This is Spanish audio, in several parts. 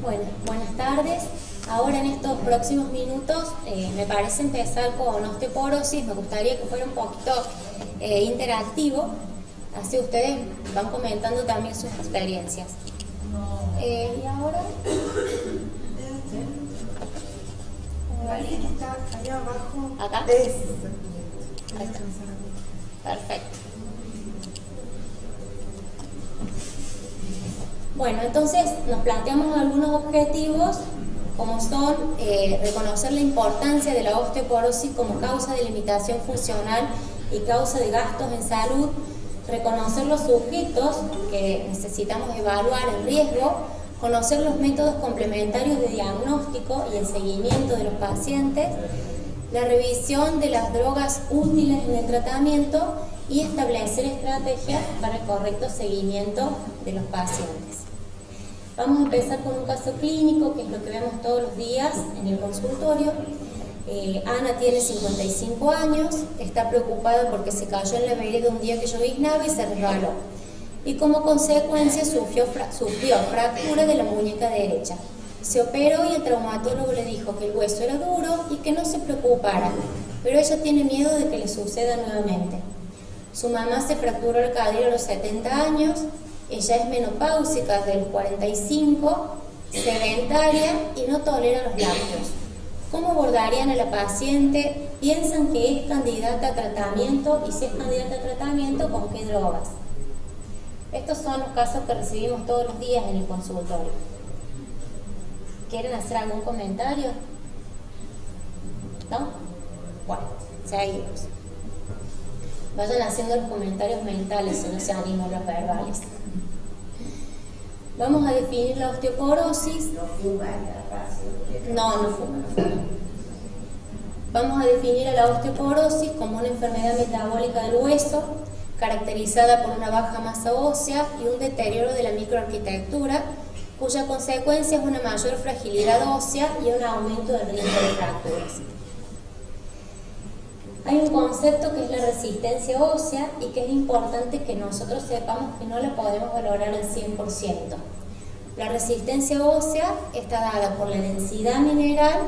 Bueno, buenas tardes. Ahora en estos próximos minutos me parece empezar con osteoporosis. Me gustaría que fuera un poquito interactivo, así ustedes van comentando también sus experiencias. Y ahora... Está allá abajo. ¿Acá? Ahí está. Perfecto. Bueno, entonces nos planteamos algunos objetivos, como son reconocer la importancia de la osteoporosis como causa de limitación funcional y causa de gastos en salud, reconocer los sujetos que necesitamos evaluar en riesgo, conocer los métodos complementarios de diagnóstico y el seguimiento de los pacientes, la revisión de las drogas útiles en el tratamiento y establecer estrategias para el correcto seguimiento de los pacientes. Vamos a empezar con un caso clínico, que es lo que vemos todos los días en el consultorio. Ana tiene 55 años, está preocupada porque se cayó en la vereda un día que lloviznaba y se resbaló. Y como consecuencia sufrió fractura de la muñeca derecha. Se operó y el traumatólogo le dijo que el hueso era duro y que no se preocupara, pero ella tiene miedo de que le suceda nuevamente. Su mamá se fracturó el cadera a los 70 años, ella es menopáusica desde los 45, sedentaria y no tolera los lácteos. ¿Cómo abordarían a la paciente? ¿Piensan que es candidata a tratamiento? Y si es candidata a tratamiento, ¿con qué drogas? Estos son los casos que recibimos todos los días en el consultorio. ¿Quieren hacer algún comentario? ¿No? Bueno, seguimos. Vayan haciendo los comentarios mentales si no se animan los verbales. Vamos a definir la osteoporosis. No fuma. Vamos a definir a la osteoporosis como una enfermedad metabólica del hueso, caracterizada por una baja masa ósea y un deterioro de la microarquitectura, cuya consecuencia es una mayor fragilidad ósea y un aumento del riesgo de fracturas. Hay un concepto que es la resistencia ósea y que es importante que nosotros sepamos que no la podemos valorar al 100%. La resistencia ósea está dada por la densidad mineral,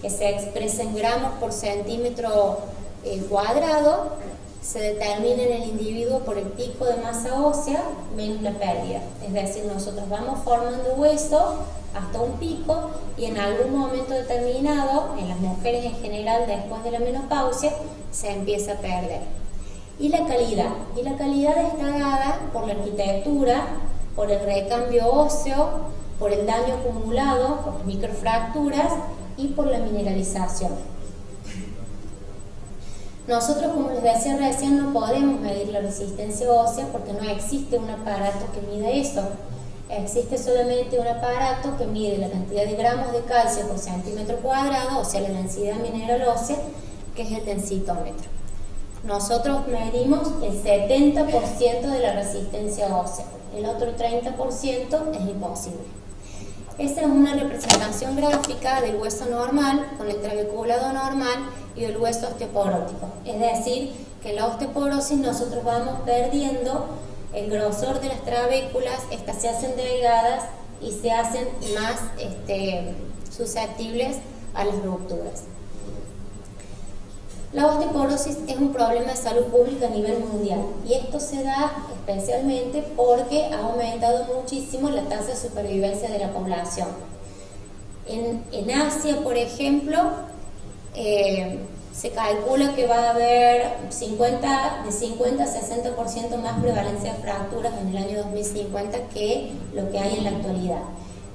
que se expresa en gramos por centímetro cuadrado, se determina en el individuo por el pico de masa ósea menos la pérdida. Es decir, nosotros vamos formando hueso hasta un pico y en algún momento determinado, en las mujeres en general después de la menopausia, se empieza a perder. Y la calidad está dada por la arquitectura, por el recambio óseo, por el daño acumulado, por las microfracturas y por la mineralización. Nosotros, como les decía recién, no podemos medir la resistencia ósea porque no existe un aparato que mida eso. Existe solamente un aparato que mide la cantidad de gramos de calcio por centímetro cuadrado, o sea, la densidad mineral ósea, que es el densitómetro. Nosotros medimos el 70% de la resistencia ósea, el otro 30% es imposible. Esa es una representación gráfica del hueso normal con el trabeculado normal y del hueso osteoporótico. Es decir, que en la osteoporosis nosotros vamos perdiendo el grosor de las trabéculas, estas se hacen delgadas y se hacen más susceptibles a las rupturas. La osteoporosis es un problema de salud pública a nivel mundial y esto se da especialmente porque ha aumentado muchísimo la tasa de supervivencia de la población. En Asia, por ejemplo, se calcula que va a haber de 50 a 60% más prevalencia de fracturas en el año 2050 que lo que hay en la actualidad.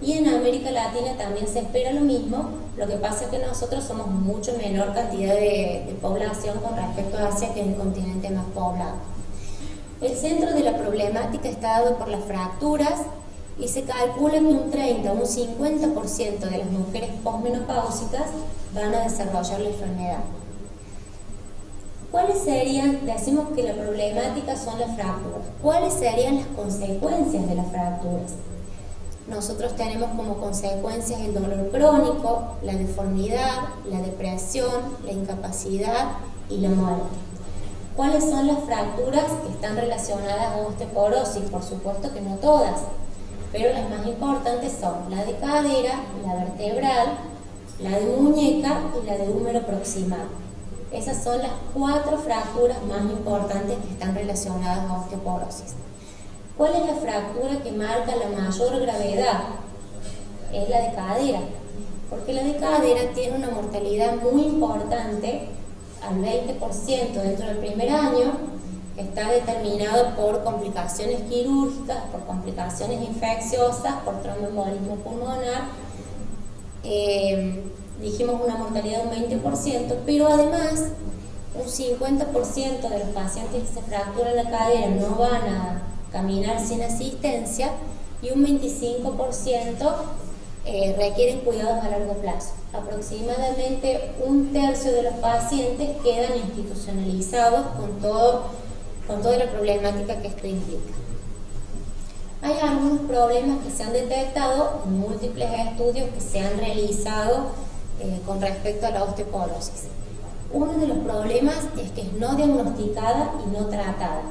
Y en América Latina también se espera lo mismo, lo que pasa es que nosotros somos mucho menor cantidad de población con respecto a Asia, que es el continente más poblado. El centro de la problemática está dado por las fracturas y se calcula que un 30 o un 50% de las mujeres posmenopáusicas van a desarrollar la enfermedad. ¿Cuáles serían, decimos que la problemática son las fracturas, cuáles serían las consecuencias de las fracturas? Nosotros tenemos como consecuencias el dolor crónico, la deformidad, la depresión, la incapacidad y la muerte. ¿Cuáles son las fracturas que están relacionadas a osteoporosis? Por supuesto que no todas. pero las más importantes son la de cadera, la vertebral, la de muñeca y la de húmero proximal. Esas son las 4 fracturas más importantes que están relacionadas a osteoporosis. ¿Cuál es la fractura que marca la mayor gravedad? Es la de cadera, porque la de cadera tiene una mortalidad muy importante, al 20% dentro del primer año, que está determinado por complicaciones quirúrgicas, por complicaciones infecciosas, por tromboembolismo pulmonar. Dijimos una mortalidad de un 20%, pero además un 50% de los pacientes que se fracturan la cadera no van a caminar sin asistencia y un 25% requieren cuidados a largo plazo. Aproximadamente un tercio de los pacientes quedan institucionalizados con toda la problemática que esto implica. Hay algunos problemas que se han detectado en múltiples estudios que se han realizado con respecto a la osteoporosis. Uno de los problemas es que es no diagnosticada y no tratada,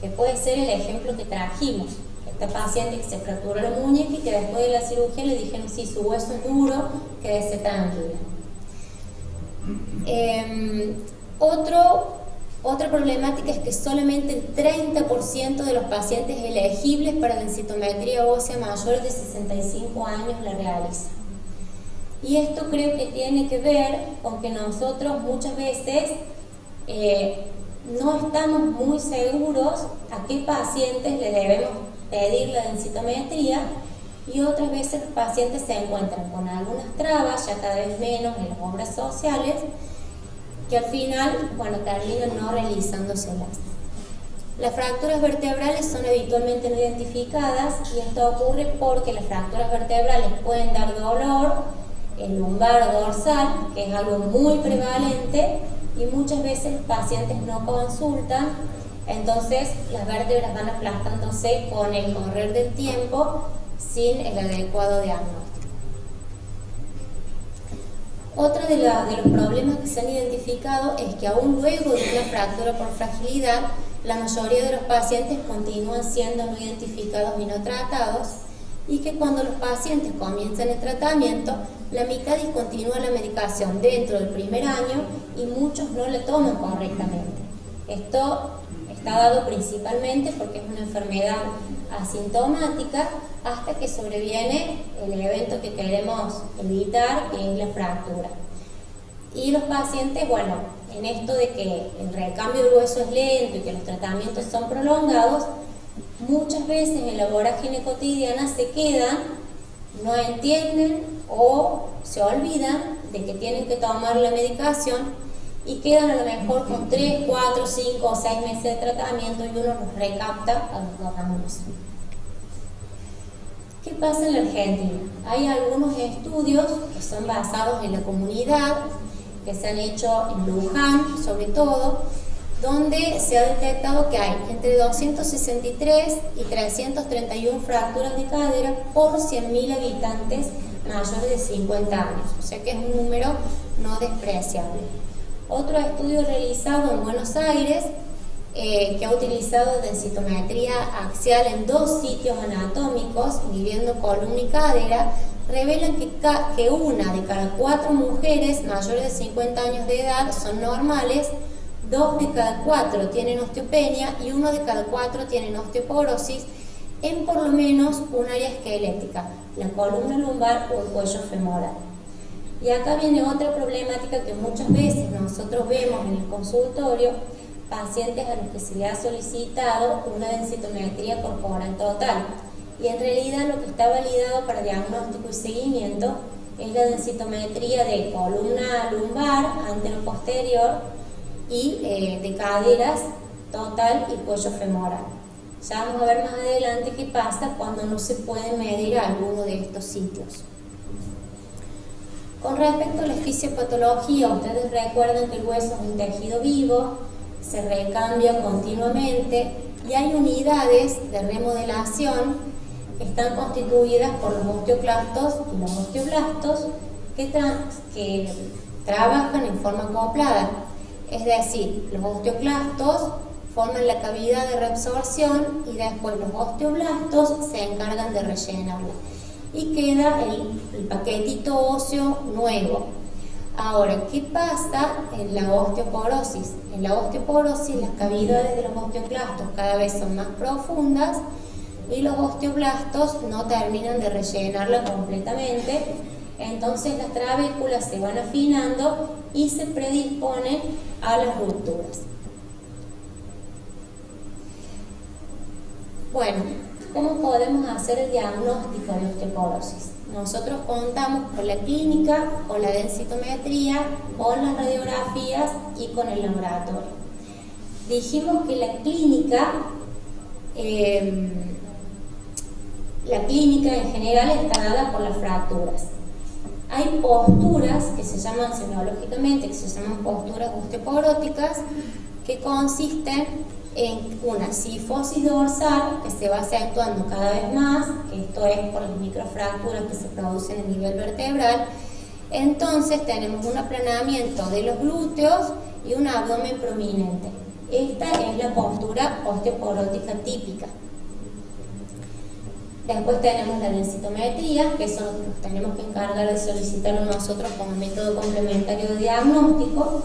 que puede ser el ejemplo que trajimos. Esta paciente que se fracturó la muñeca y que después de la cirugía le dijeron sí, su hueso es duro, quédese tranquila. Otra problemática es que solamente el 30% de los pacientes elegibles para densitometría ósea mayores de 65 años la realizan. Y esto creo que tiene que ver con que nosotros muchas veces no estamos muy seguros a qué pacientes le debemos pedir la densitometría, y otras veces los pacientes se encuentran con algunas trabas, ya cada vez menos en las obras sociales, que al final, terminan no realizándoselas. Las fracturas vertebrales son habitualmente no identificadas, y esto ocurre porque las fracturas vertebrales pueden dar dolor en lumbar o dorsal, que es algo muy prevalente, y muchas veces los pacientes no consultan, entonces las vértebras van aplastándose con el correr del tiempo sin el adecuado diagnóstico. Otro de los problemas que se han identificado es que aún luego de una fractura por fragilidad, la mayoría de los pacientes continúan siendo no identificados y no tratados, y que cuando los pacientes comienzan el tratamiento, la mitad discontinúa la medicación dentro del primer año y muchos no la toman correctamente. Esto está dado principalmente porque es una enfermedad asintomática hasta que sobreviene el evento que queremos evitar, que es la fractura. Y los pacientes, en esto de que el recambio del hueso es lento y que los tratamientos son prolongados, muchas veces en la vorágine cotidiana se quedan, no entienden o se olvidan de que tienen que tomar la medicación y quedan a lo mejor con 3, 4, 5 o 6 meses de tratamiento y uno los recapta a los 2 años. ¿Qué pasa en la Argentina? Hay algunos estudios que son basados en la comunidad, que se han hecho en Luján sobre todo, donde se ha detectado que hay entre 263 y 331 fracturas de cadera por 100.000 habitantes mayores de 50 años, o sea que es un número no despreciable. Otro estudio realizado en Buenos Aires, que ha utilizado densitometría axial en 2 sitios anatómicos, midiendo columna y cadera, revelan que una de cada 4 mujeres mayores de 50 años de edad son normales, 2 de cada 4 tienen osteopenia y 1 de cada 4 tienen osteoporosis en por lo menos un área esquelética, la columna lumbar o el cuello femoral. Y acá viene otra problemática que muchas veces nosotros vemos en el consultorio, pacientes a los que se le ha solicitado una densitometría corporal total. Y en realidad lo que está validado para diagnóstico y seguimiento es la densitometría de columna lumbar, antero-posterior y de caderas total y cuello femoral. Ya vamos a ver más adelante qué pasa cuando no se puede medir alguno de estos sitios. Con respecto a la fisiopatología, ustedes recuerdan que el hueso es un tejido vivo, se recambia continuamente y hay unidades de remodelación que están constituidas por los osteoclastos y los osteoblastos que trabajan en forma acoplada. Es decir, los osteoclastos forman la cavidad de reabsorción y después los osteoblastos se encargan de rellenarla y queda el paquetito óseo nuevo. Ahora, ¿qué pasa en la osteoporosis? En la osteoporosis las cavidades de los osteoclastos cada vez son más profundas y los osteoblastos no terminan de rellenarla completamente, entonces las trabéculas se van afinando y se predisponen a las rupturas. Bueno, ¿cómo podemos hacer el diagnóstico de osteoporosis? Nosotros contamos con la clínica, con la densitometría, con las radiografías y con el laboratorio. Dijimos que la clínica en general está dada por las fracturas. Hay posturas que se llaman semiológicamente, que se llaman posturas osteoporóticas, que consisten en una cifosis dorsal que se va acentuando cada vez más, que esto es por las microfracturas que se producen a nivel vertebral. Entonces tenemos un aplanamiento de los glúteos y un abdomen prominente. Esta es la postura osteoporótica típica. Después tenemos la densitometría, que eso nos tenemos que encargar de solicitarlo nosotros como método complementario de diagnóstico.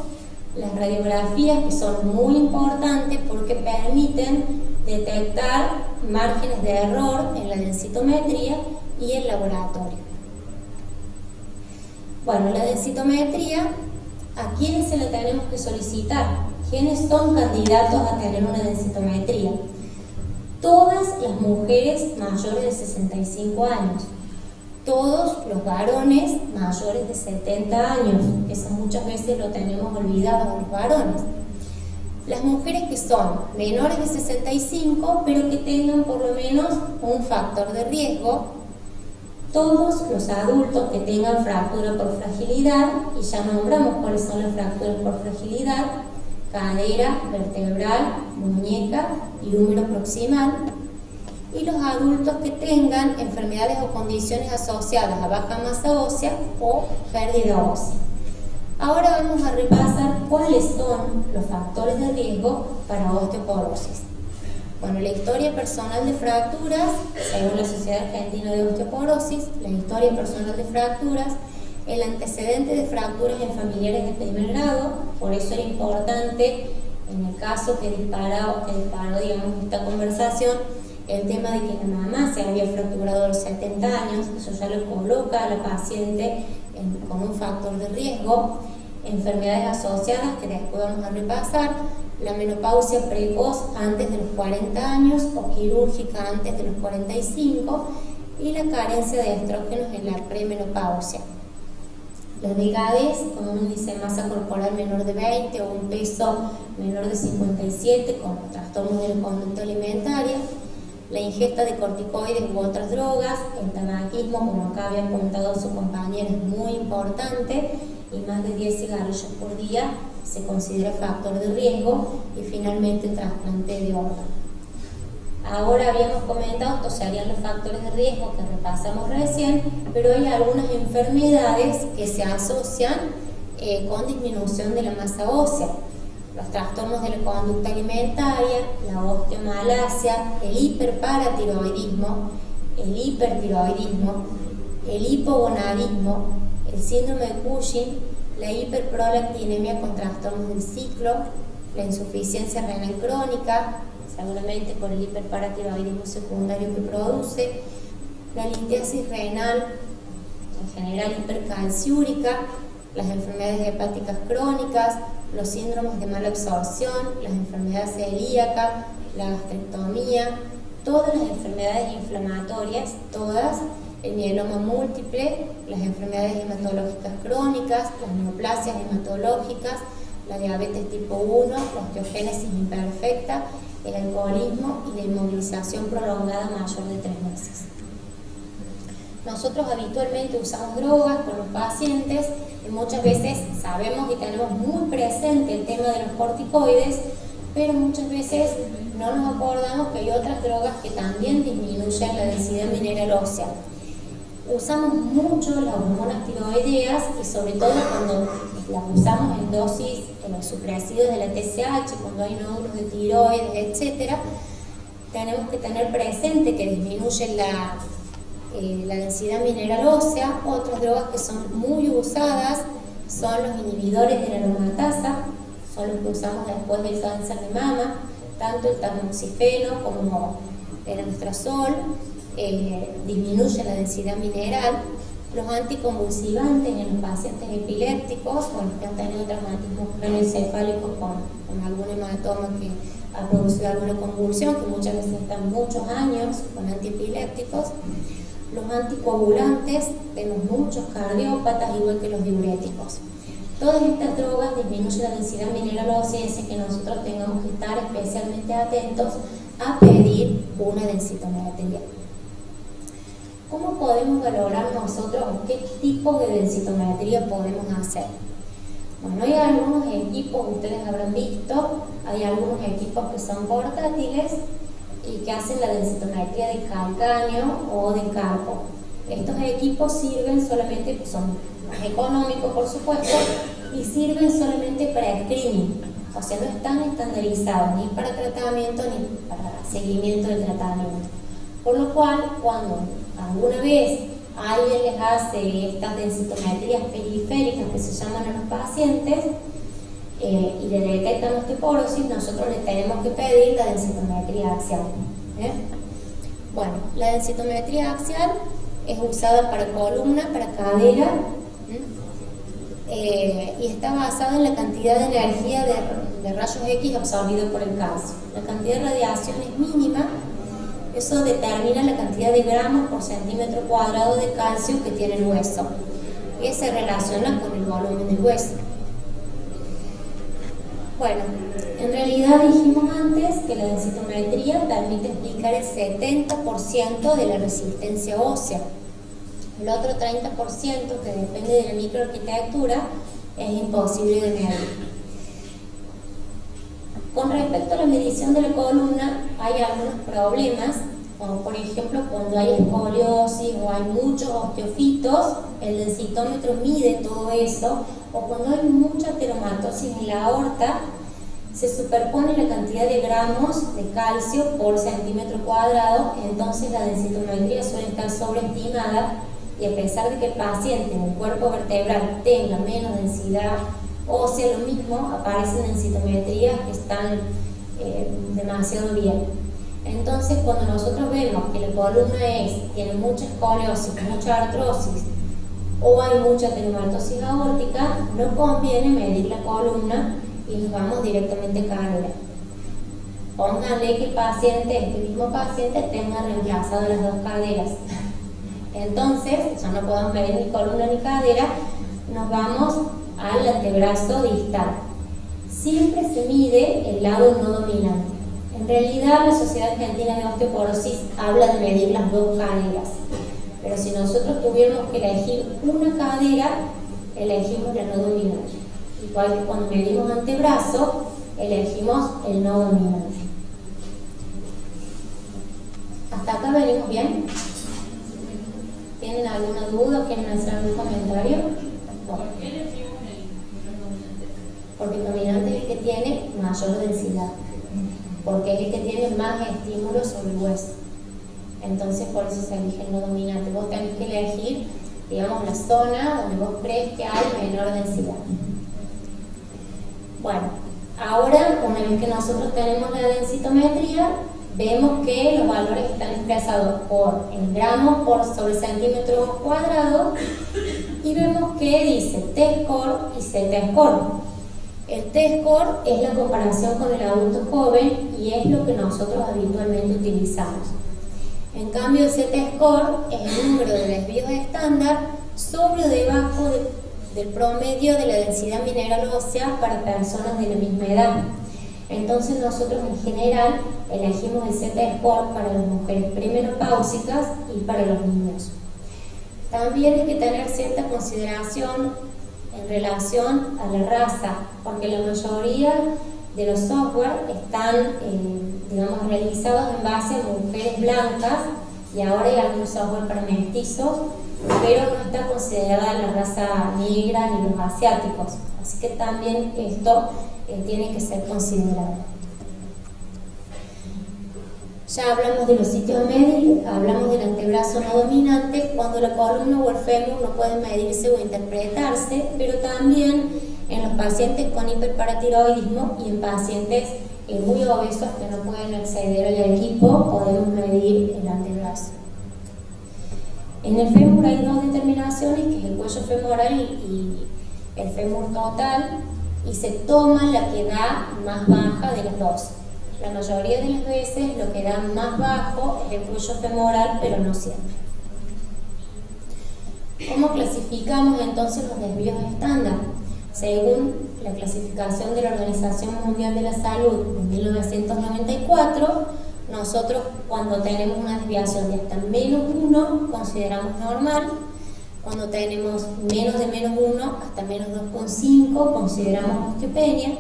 Las radiografías, que son muy importantes porque permiten detectar márgenes de error en la densitometría y el laboratorio. Bueno, la densitometría, ¿a quiénes se la tenemos que solicitar? ¿Quiénes son candidatos a tener una densitometría? Todas las mujeres mayores de 65 años, todos los varones mayores de 70 años, eso muchas veces lo tenemos olvidado a los varones. Las mujeres que son menores de 65, pero que tengan por lo menos un factor de riesgo, todos los adultos que tengan fractura por fragilidad, y ya nombramos cuáles son las fracturas por fragilidad: cadera, vertebral, muñeca y húmero proximal, y los adultos que tengan enfermedades o condiciones asociadas a baja masa ósea o pérdida ósea. Ahora vamos a repasar cuáles son los factores de riesgo para osteoporosis. Bueno, la historia personal de fracturas, según la Sociedad Argentina de Osteoporosis, la historia personal de fracturas, el antecedente de fracturas en familiares de primer grado. Por eso era importante, en el caso que disparó digamos, esta conversación, el tema de que la mamá se había fracturado a los 70 años. Eso ya lo coloca a la paciente con un factor de riesgo. Enfermedades asociadas, que después vamos a repasar: la menopausia precoz antes de los 40 años o quirúrgica antes de los 45, y la carencia de estrógenos en la premenopausia. La delgadez, con un índice de masa corporal menor de 20 o un peso menor de 57, con trastornos de la conducta alimentaria. La ingesta de corticoides u otras drogas, el tabaquismo, como acá había apuntado su compañera, es muy importante, y más de 10 cigarrillos por día se considera factor de riesgo. Y finalmente el trasplante de órgano. Ahora habíamos comentado, estos serían los factores de riesgo que repasamos recién, pero hay algunas enfermedades que se asocian con disminución de la masa ósea: los trastornos de la conducta alimentaria, la osteomalacia, el hiperparatiroidismo, el hipertiroidismo, el hipogonadismo, el síndrome de Cushing, la hiperprolactinemia con trastornos del ciclo, la insuficiencia renal crónica, seguramente por el hiperparatiroidismo secundario que produce, la litiasis renal, en general hipercalciúrica, las enfermedades hepáticas crónicas, los síndromes de mala absorción, las enfermedades celíacas, la gastrectomía, todas las enfermedades inflamatorias, todas, el mieloma múltiple, las enfermedades hematológicas crónicas, las neoplasias hematológicas, la diabetes tipo 1, la osteogénesis imperfecta, el alcoholismo y la inmovilización prolongada mayor de 3 meses. Nosotros habitualmente usamos drogas con los pacientes y muchas veces sabemos y tenemos muy presente el tema de los corticoides, pero muchas veces no nos acordamos que hay otras drogas que también disminuyen la densidad mineral ósea. Usamos mucho las hormonas tiroideas y sobre todo cuando las usamos en dosis supresivas de la TSH, cuando hay nódulos de tiroides, etc. Tenemos que tener presente que disminuye la densidad mineral ósea. Otras drogas que son muy usadas son los inhibidores de la aromatasa, son los que usamos después del cáncer de mama, tanto el tamoxifeno como el anastrozol. Disminuye la densidad mineral. Los anticonvulsivantes en los pacientes epilépticos o los que han tenido traumatismos craneoencefálicos con algún hematoma que ha producido alguna convulsión, que muchas veces están muchos años con antiepilépticos. Los anticoagulantes, vemos muchos cardiópatas, igual que los diuréticos. Todas estas drogas disminuyen la densidad mineral ósea y hace que nosotros tengamos que estar especialmente atentos a pedir una densitometría. ¿Cómo podemos valorar nosotros qué tipo de densitometría podemos hacer? Bueno, hay algunos equipos, ustedes habrán visto, hay algunos equipos que son portátiles y que hacen la densitometría de calcáneo o de carpo. Estos equipos sirven solamente, son más económicos por supuesto, y sirven solamente para screening, o sea, no están estandarizados ni para tratamiento ni para seguimiento del tratamiento. Por lo cual, cuando alguna vez alguien les hace estas densitometrías periféricas que se llaman a los pacientes y le detectan osteoporosis, nosotros le tenemos que pedir la densitometría axial. Bueno, la densitometría axial es usada para columna, para cadera, y está basada en la cantidad de energía de rayos X absorbido por el calcio. La cantidad de radiación es mínima. Eso determina la cantidad de gramos por centímetro cuadrado de calcio que tiene el hueso, que se relaciona con el volumen del hueso. Bueno, en realidad dijimos antes que la densitometría permite explicar el 70% de la resistencia ósea. El otro 30%, que depende de la microarquitectura, es imposible de medir. Con respecto a la medición de la columna, hay algunos problemas, como por ejemplo cuando hay escoliosis o hay muchos osteofitos, el densitómetro mide todo eso, o cuando hay mucha teromatosis en la aorta, se superpone la cantidad de gramos de calcio por centímetro cuadrado, entonces la densitometría suele estar sobreestimada, y a pesar de que el paciente en el cuerpo vertebral tenga menos densidad ósea, lo mismo, aparecen densitometrías que están demasiado bien. Entonces, cuando nosotros vemos que la columna tiene mucha escoliosis, mucha artrosis o hay mucha teromatosis aórtica, no conviene medir la columna y nos vamos directamente a cadera. Pónganle que el paciente, este mismo paciente, tenga reemplazado las dos caderas. Entonces, ya no podemos medir ni columna ni cadera, nos vamos al antebrazo distal. Siempre se mide el lado no dominante. En realidad, la Sociedad Argentina de Osteoporosis habla de medir las dos caderas, pero si nosotros tuviéramos que elegir una cadera, elegimos la no dominante. Igual que cuando medimos antebrazo, elegimos el no dominante. ¿Hasta acá venimos bien? ¿Tienen alguna duda o quieren hacer algún comentario? ¿Por qué elegimos el dominante? Porque el dominante es el que tiene mayor densidad, porque es el que tiene más estímulo sobre el hueso. Entonces por eso se elige el no dominante. Vos tenés que elegir, digamos, la zona donde vos crees que hay menor densidad. Bueno, ahora, una vez que nosotros tenemos la densitometría, vemos que los valores están expresados por en gramos por sobre centímetro cuadrado, y vemos que dice T-score y Z-score. El T-score es la comparación con el adulto joven y es lo que nosotros habitualmente utilizamos. En cambio, el Z-score es el número de desvíos estándar sobre o debajo del promedio de la densidad mineral ósea para personas de la misma edad. Entonces nosotros en general elegimos el Z-score para las mujeres premenopáusicas y para los niños. También hay que tener cierta consideración en relación a la raza, porque la mayoría de los software están digamos, realizados en base a mujeres blancas, y ahora hay algunos software para mestizos pero no está considerada la raza negra ni los asiáticos, así que también esto tiene que ser considerado. Ya hablamos de los sitios medios, hablamos del antebrazo no dominante, cuando la columna o el fémur no pueden medirse o interpretarse, pero también en los pacientes con hiperparatiroidismo y en pacientes muy obesos que no pueden acceder al equipo, podemos medir el antebrazo. En el fémur hay dos determinaciones, que es el cuello femoral y el fémur total, y se toma la que da más baja de las dos. La mayoría de las veces lo que da más bajo es el cuello femoral, pero no siempre. ¿Cómo clasificamos entonces los desvíos estándar? Según la clasificación de la Organización Mundial de la Salud en 1994, nosotros cuando tenemos una desviación de hasta -1 consideramos normal, cuando tenemos menos de -1 hasta -2,5 consideramos osteopenia,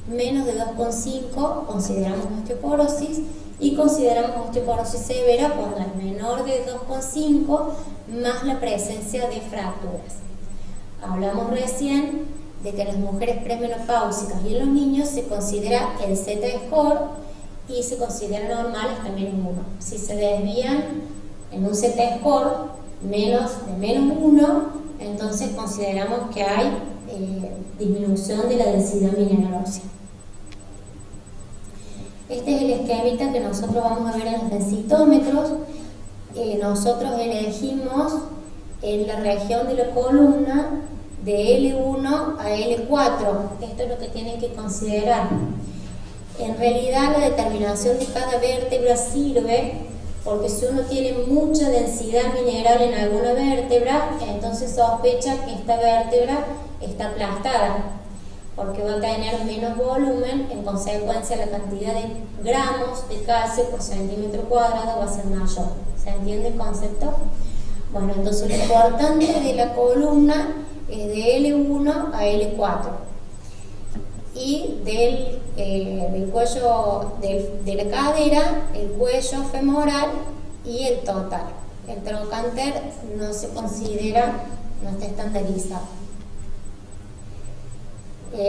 menos de 2,5 consideramos osteoporosis y consideramos osteoporosis severa cuando es menor de 2,5 más la presencia de fracturas. Hablamos recién de que en las mujeres premenopáusicas y en los niños se considera el Z-score y se considera normal hasta -1. Si se desvían en un Z-score menos de -1, entonces consideramos que hay disminución de la densidad mineral ósea. Este es el esquemita que nosotros vamos a ver en los densitómetros. Nosotros elegimos en la región de la columna de L1 a L4. Esto es lo que tienen que considerar. En realidad la determinación de cada vértebra sirve porque si uno tiene mucha densidad mineral en alguna vértebra, entonces sospecha que esta vértebra está aplastada, porque va a tener menos volumen, en consecuencia la cantidad de gramos de calcio por centímetro cuadrado va a ser mayor. ¿Se entiende el concepto? Bueno, entonces lo importante de la columna es de L1 a L4 y del cuello, de la cadera, el cuello femoral y el total. El trocánter no se considera, no está estandarizado.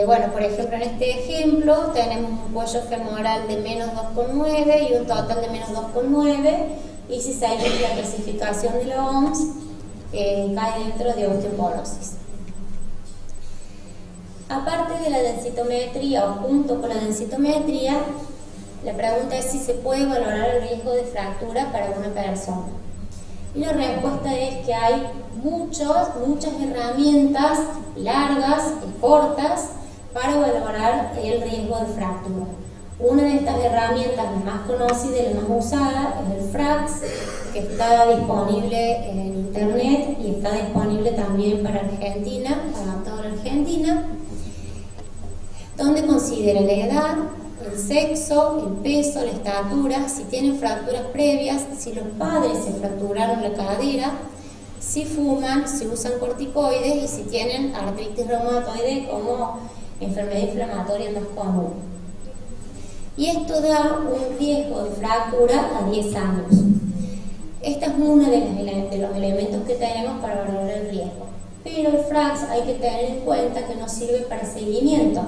Bueno, por ejemplo, en este ejemplo tenemos un cuello femoral de -2,9 y un total de -2,9, y si seguimos la clasificación de la OMS, cae dentro de osteoporosis. Aparte de la densitometría o junto con la densitometría, la pregunta es si se puede valorar el riesgo de fractura para una persona. Y la respuesta es que hay muchas herramientas largas y cortas para valorar el riesgo de fractura. Una de estas herramientas, la más conocida y la más usada, es el FRAX, que está disponible en internet y está disponible también para Argentina, adaptado a la Argentina, donde considera la edad, el sexo, el peso, la estatura, si tienen fracturas previas, si los padres se fracturaron la cadera, si fuman, si usan corticoides y si tienen artritis reumatoide como enfermedad inflamatoria más común. Y esto da un riesgo de fractura a 10 años. Este es uno de los elementos que tenemos para valorar el riesgo. Pero el FRAX hay que tener en cuenta que no sirve para seguimiento.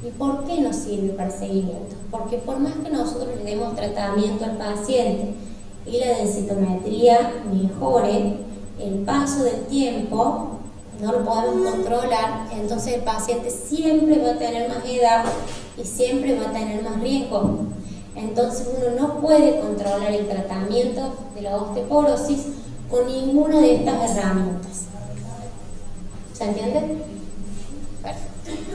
¿Y por qué no sirve para seguimiento? Porque por más que nosotros le demos tratamiento al paciente y la densitometría mejore, el paso del tiempo no lo podemos controlar, entonces el paciente siempre va a tener más edad y siempre va a tener más riesgo. Entonces uno no puede controlar el tratamiento de la osteoporosis con ninguna de estas herramientas. ¿Se entiende? Perfecto.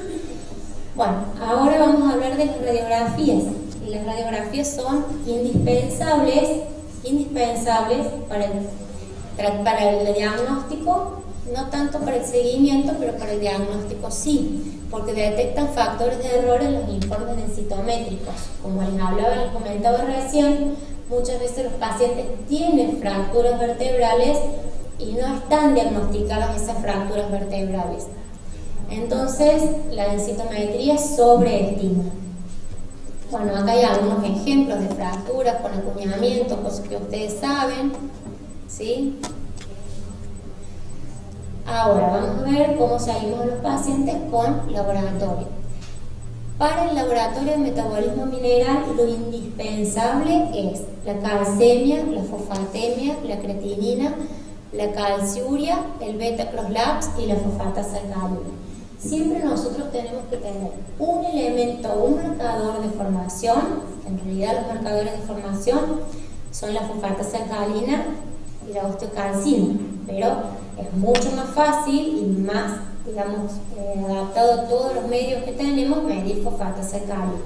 Bueno, ahora vamos a hablar de las radiografías. Y las radiografías son indispensables para el diagnóstico, no tanto para el seguimiento, pero para el diagnóstico sí, porque detectan factores de error en los informes densitométricos. Como les comentaba recién, muchas veces los pacientes tienen fracturas vertebrales y no están diagnosticadas esas fracturas vertebrales. Entonces, la densitometría sobreestima. Bueno, acá hay algunos ejemplos de fracturas con acuñamiento, cosas que ustedes saben, ¿sí? Ahora vamos a ver cómo seguimos a los pacientes con laboratorio. Para el laboratorio de metabolismo mineral lo indispensable es la calcemia, la fosfatemia, la creatinina, la calciuria, el beta-croslaps y la fosfatasa alcalina. Siempre nosotros tenemos que tener un elemento, un marcador de formación. En realidad los marcadores de formación son la fosfatasa alcalina y la osteocalcina, pero es mucho más fácil y más, digamos, adaptado a todos los medios que tenemos, medir fosfatasa alcalina.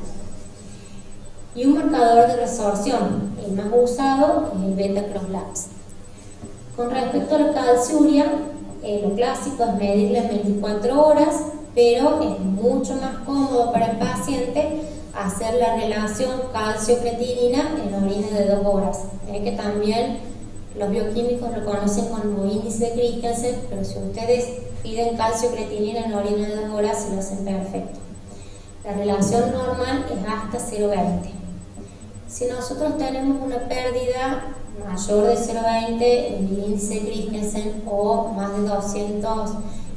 Y un marcador de resorción, el más usado es el beta-croslaps. Con respecto a la calciuria, lo clásico es medirla en 24 horas, pero es mucho más cómodo para el paciente hacer la relación calcio-creatinina en orina de 2 horas. Que también los bioquímicos lo conocen como índice de Christensen, pero si ustedes piden calcio-creatinina en orina de 2 horas, se lo hacen perfecto. La relación normal es hasta 0,20. Si nosotros tenemos una pérdida mayor de 0,20 en el índice de Christensen o más de 200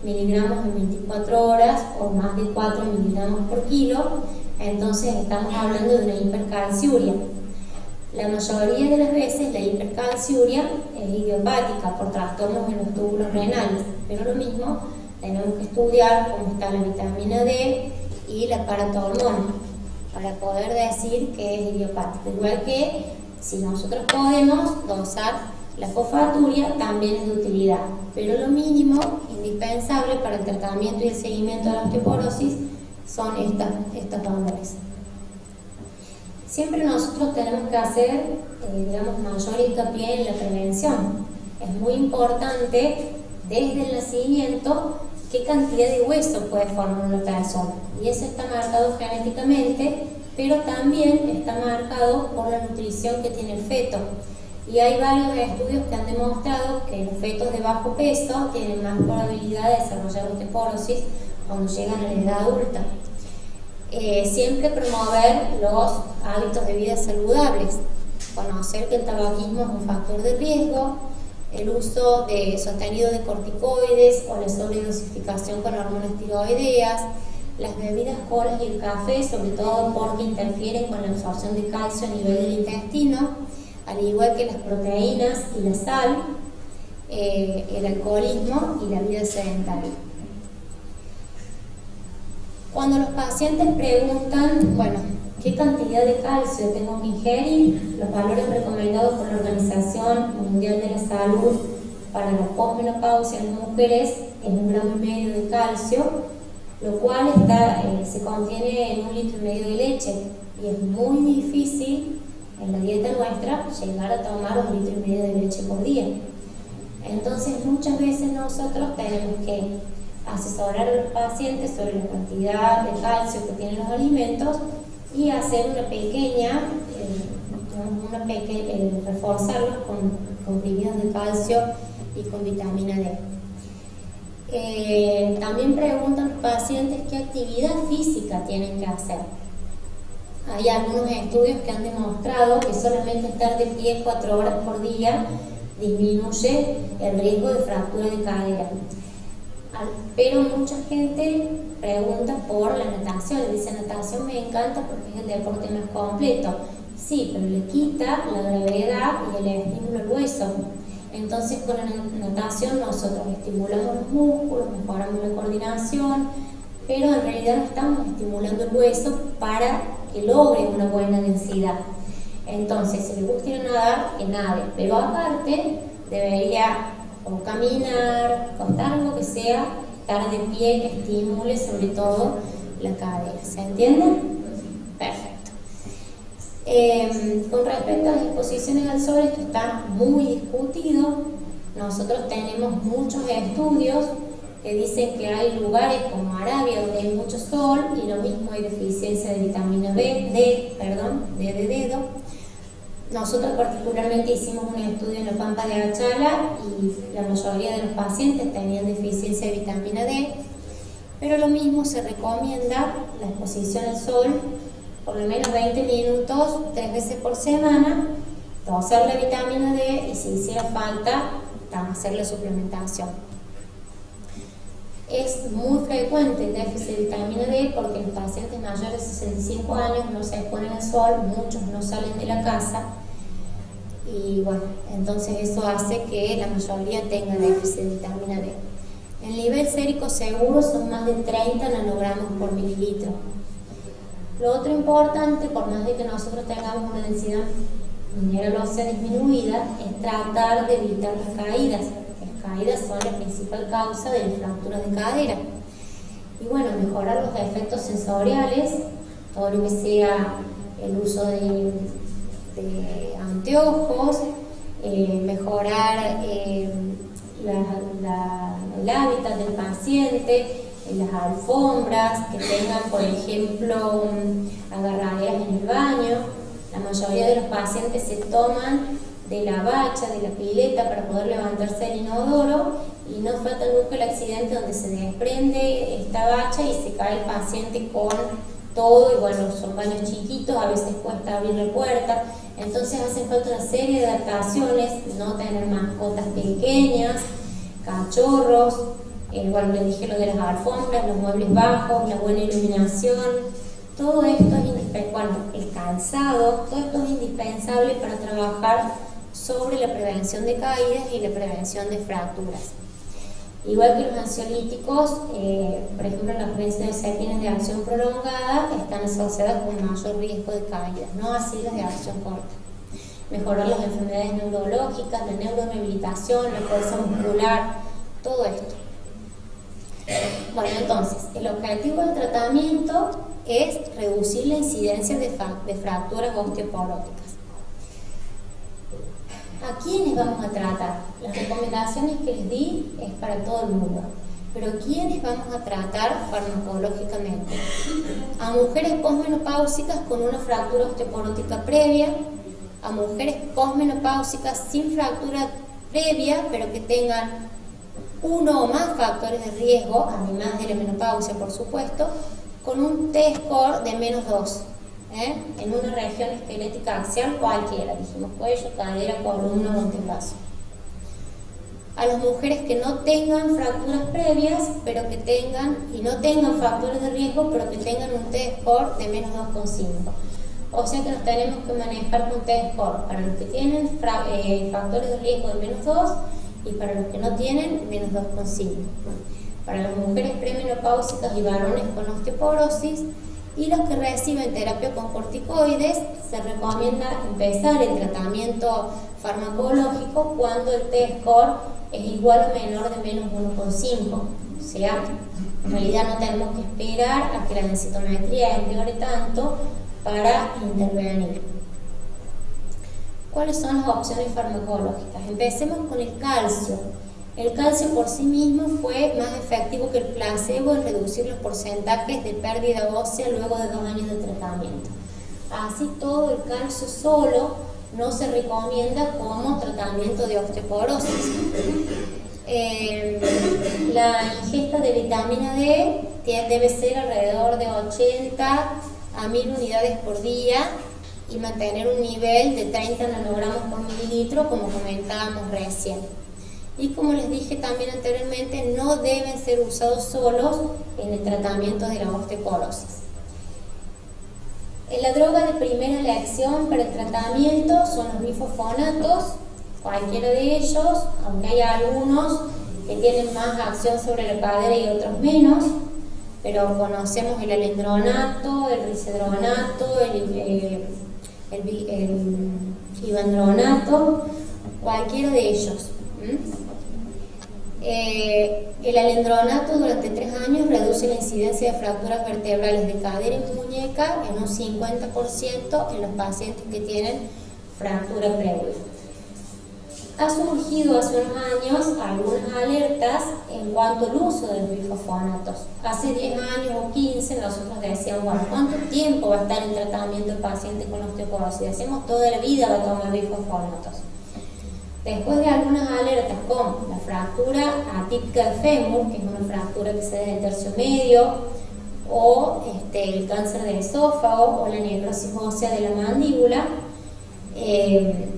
miligramos en 24 horas o más de 4 miligramos por kilo, entonces estamos hablando de una hipercalciuria. La mayoría de las veces la hipercalciuria es idiopática por trastornos en los túbulos renales, pero lo mismo tenemos que estudiar cómo está la vitamina D y la paratormona para poder decir que es idiopática. Igual que si nosotros podemos dosar la fosfaturia, también es de utilidad, pero lo mínimo indispensable para el tratamiento y el seguimiento de la osteoporosis son estos valores. Siempre nosotros tenemos que hacer, digamos, mayor hincapié en la prevención. Es muy importante desde el nacimiento qué cantidad de hueso puede formar una persona, y eso está marcado genéticamente, pero también está marcado por la nutrición que tiene el feto. Y hay varios estudios que han demostrado que los fetos de bajo peso tienen más probabilidad de desarrollar osteoporosis cuando llegan a la edad adulta. Siempre promover los hábitos de vida saludables, conocer que el tabaquismo es un factor de riesgo, el uso sostenido de corticoides o la sobredosificación con hormonas tiroideas, las bebidas colas y el café, sobre todo porque interfieren con la absorción de calcio a nivel del intestino, al igual que las proteínas y la sal, el alcoholismo y la vida sedentaria. Cuando los pacientes preguntan, bueno, ¿qué cantidad de calcio tengo que ingerir? Los valores recomendados por la Organización Mundial de la Salud para la posmenopausia en las mujeres es 1,5 gramos de calcio, lo cual se contiene en 1,5 litros de leche, y es muy difícil en la dieta nuestra llegar a tomar 1,5 litros de leche por día. Entonces muchas veces nosotros tenemos que asesorar a los pacientes sobre la cantidad de calcio que tienen los alimentos y hacer reforzarlos con comprimidos de calcio y con vitamina D. También preguntan los pacientes qué actividad física tienen que hacer. Hay algunos estudios que han demostrado que solamente estar de pie 4 horas por día disminuye el riesgo de fractura de cadera. Pero mucha gente pregunta por la natación, dice: natación me encanta porque es el deporte más completo. Sí, pero le quita la gravedad y el estímulo al hueso. Entonces con la natación nosotros estimulamos los músculos, mejoramos la coordinación, pero en realidad no estamos estimulando el hueso para que logre una buena densidad. Entonces, si le gusta ir a nadar, que nade, pero aparte debería o caminar, contar algo que sea, estar de pie, que estimule sobre todo la cadera. ¿Se entiende? Perfecto. Con respecto a las exposiciones al sol, esto está muy discutido. Nosotros tenemos muchos estudios que dicen que hay lugares como Arabia donde hay mucho sol y lo mismo hay deficiencia de vitamina D de dedo. Nosotros particularmente hicimos un estudio en la Pampa de Achala y la mayoría de los pacientes tenían deficiencia de vitamina D, pero lo mismo se recomienda la exposición al sol por lo menos 20 minutos 3 veces por semana, dosear la vitamina D y si hiciera falta hacer la suplementación. Es muy frecuente el déficit de vitamina D porque los pacientes mayores de 65 años no se exponen al sol, muchos no salen de la casa y bueno, entonces eso hace que la mayoría tenga déficit de vitamina D. El nivel sérico seguro son más de 30 nanogramos por mililitro. Lo otro importante, por más de que nosotros tengamos una densidad mineral ósea disminuida, es tratar de evitar las caídas. Las caídas son la principal causa de las fracturas de cadera. Y bueno, mejorar los efectos sensoriales, todo lo que sea el uso de anteojos, mejorar el hábitat del paciente, las alfombras, que tengan, por ejemplo, agarraderas en el baño. La mayoría de los pacientes se toman de la bacha, de la pileta para poder levantarse del inodoro y no falta nunca el accidente donde se desprende esta bacha y se cae el paciente con todo, y bueno, son baños chiquitos, a veces cuesta abrir la puerta, entonces hacen falta una serie de adaptaciones, no tener mascotas pequeñas, cachorros, bueno, les dije lo de las alfombras, los muebles bajos, la buena iluminación, todo esto es indispensable, bueno, el calzado, todo esto es indispensable para trabajar sobre la prevención de caídas y la prevención de fracturas. Igual que los ansiolíticos, por ejemplo, las benzodiazepinas de acción prolongada están asociadas con mayor riesgo de caídas, no así las de acción corta. Mejorar las enfermedades neurológicas, la neurorehabilitación, la fuerza muscular, todo esto. Bueno, entonces, el objetivo del tratamiento es reducir la incidencia de fracturas osteoporóticas. ¿A quiénes vamos a tratar? Las recomendaciones que les di es para todo el mundo, pero ¿quiénes vamos a tratar farmacológicamente? A mujeres posmenopáusicas con una fractura osteoporótica previa, a mujeres posmenopáusicas sin fractura previa, pero que tengan uno o más factores de riesgo, además de la menopausia, por supuesto, con un T-score de -2. En una región esquelética axial cualquiera, dijimos cuello, cadera, columna o antebrazo. A las mujeres que no tengan fracturas previas, pero que tengan, y no tengan factores de riesgo, pero que tengan un T-score de -2,5. O sea que nos tenemos que manejar con T-score para los que tienen factores de riesgo de -2 y para los que no tienen, -2,5. Para las mujeres premenopáusicas y varones con osteoporosis, y los que reciben terapia con corticoides, se recomienda empezar el tratamiento farmacológico cuando el T-score es igual o menor de -1,5. O sea, en realidad no tenemos que esperar a que la densitometría empeore tanto para intervenir. ¿Cuáles son las opciones farmacológicas? Empecemos con el calcio. El calcio por sí mismo fue más efectivo que el placebo en reducir los porcentajes de pérdida ósea luego de 2 años de tratamiento. Así todo, el calcio solo no se recomienda como tratamiento de osteoporosis. La ingesta de vitamina D debe ser alrededor de 80 a 1000 unidades por día y mantener un nivel de 30 nanogramos por mililitro, como comentábamos recién. Y como les dije también anteriormente, no deben ser usados solos en el tratamiento de la osteoporosis. La droga de primera elección para el tratamiento son los bifosfonatos, cualquiera de ellos, aunque hay algunos que tienen más acción sobre la cadera y otros menos, pero conocemos el alendronato, el risedronato, el ivandronato, cualquiera de ellos. El alendronato durante 3 años reduce la incidencia de fracturas vertebrales de cadera y muñeca en un 50% en los pacientes que tienen fractura previa. Ha surgido hace unos años algunas alertas en cuanto al uso de los bifosfonatos. Hace 10 años o 15 nosotros decíamos, bueno, ¿cuánto tiempo va a estar en tratamiento el paciente con osteoporosis? Decimos, toda la vida va a tomar bifosfonatos. Después de algunas alertas como la fractura atípica del fémur, que es una fractura que se da del tercio medio, o el cáncer de esófago o la necrosis ósea de la mandíbula,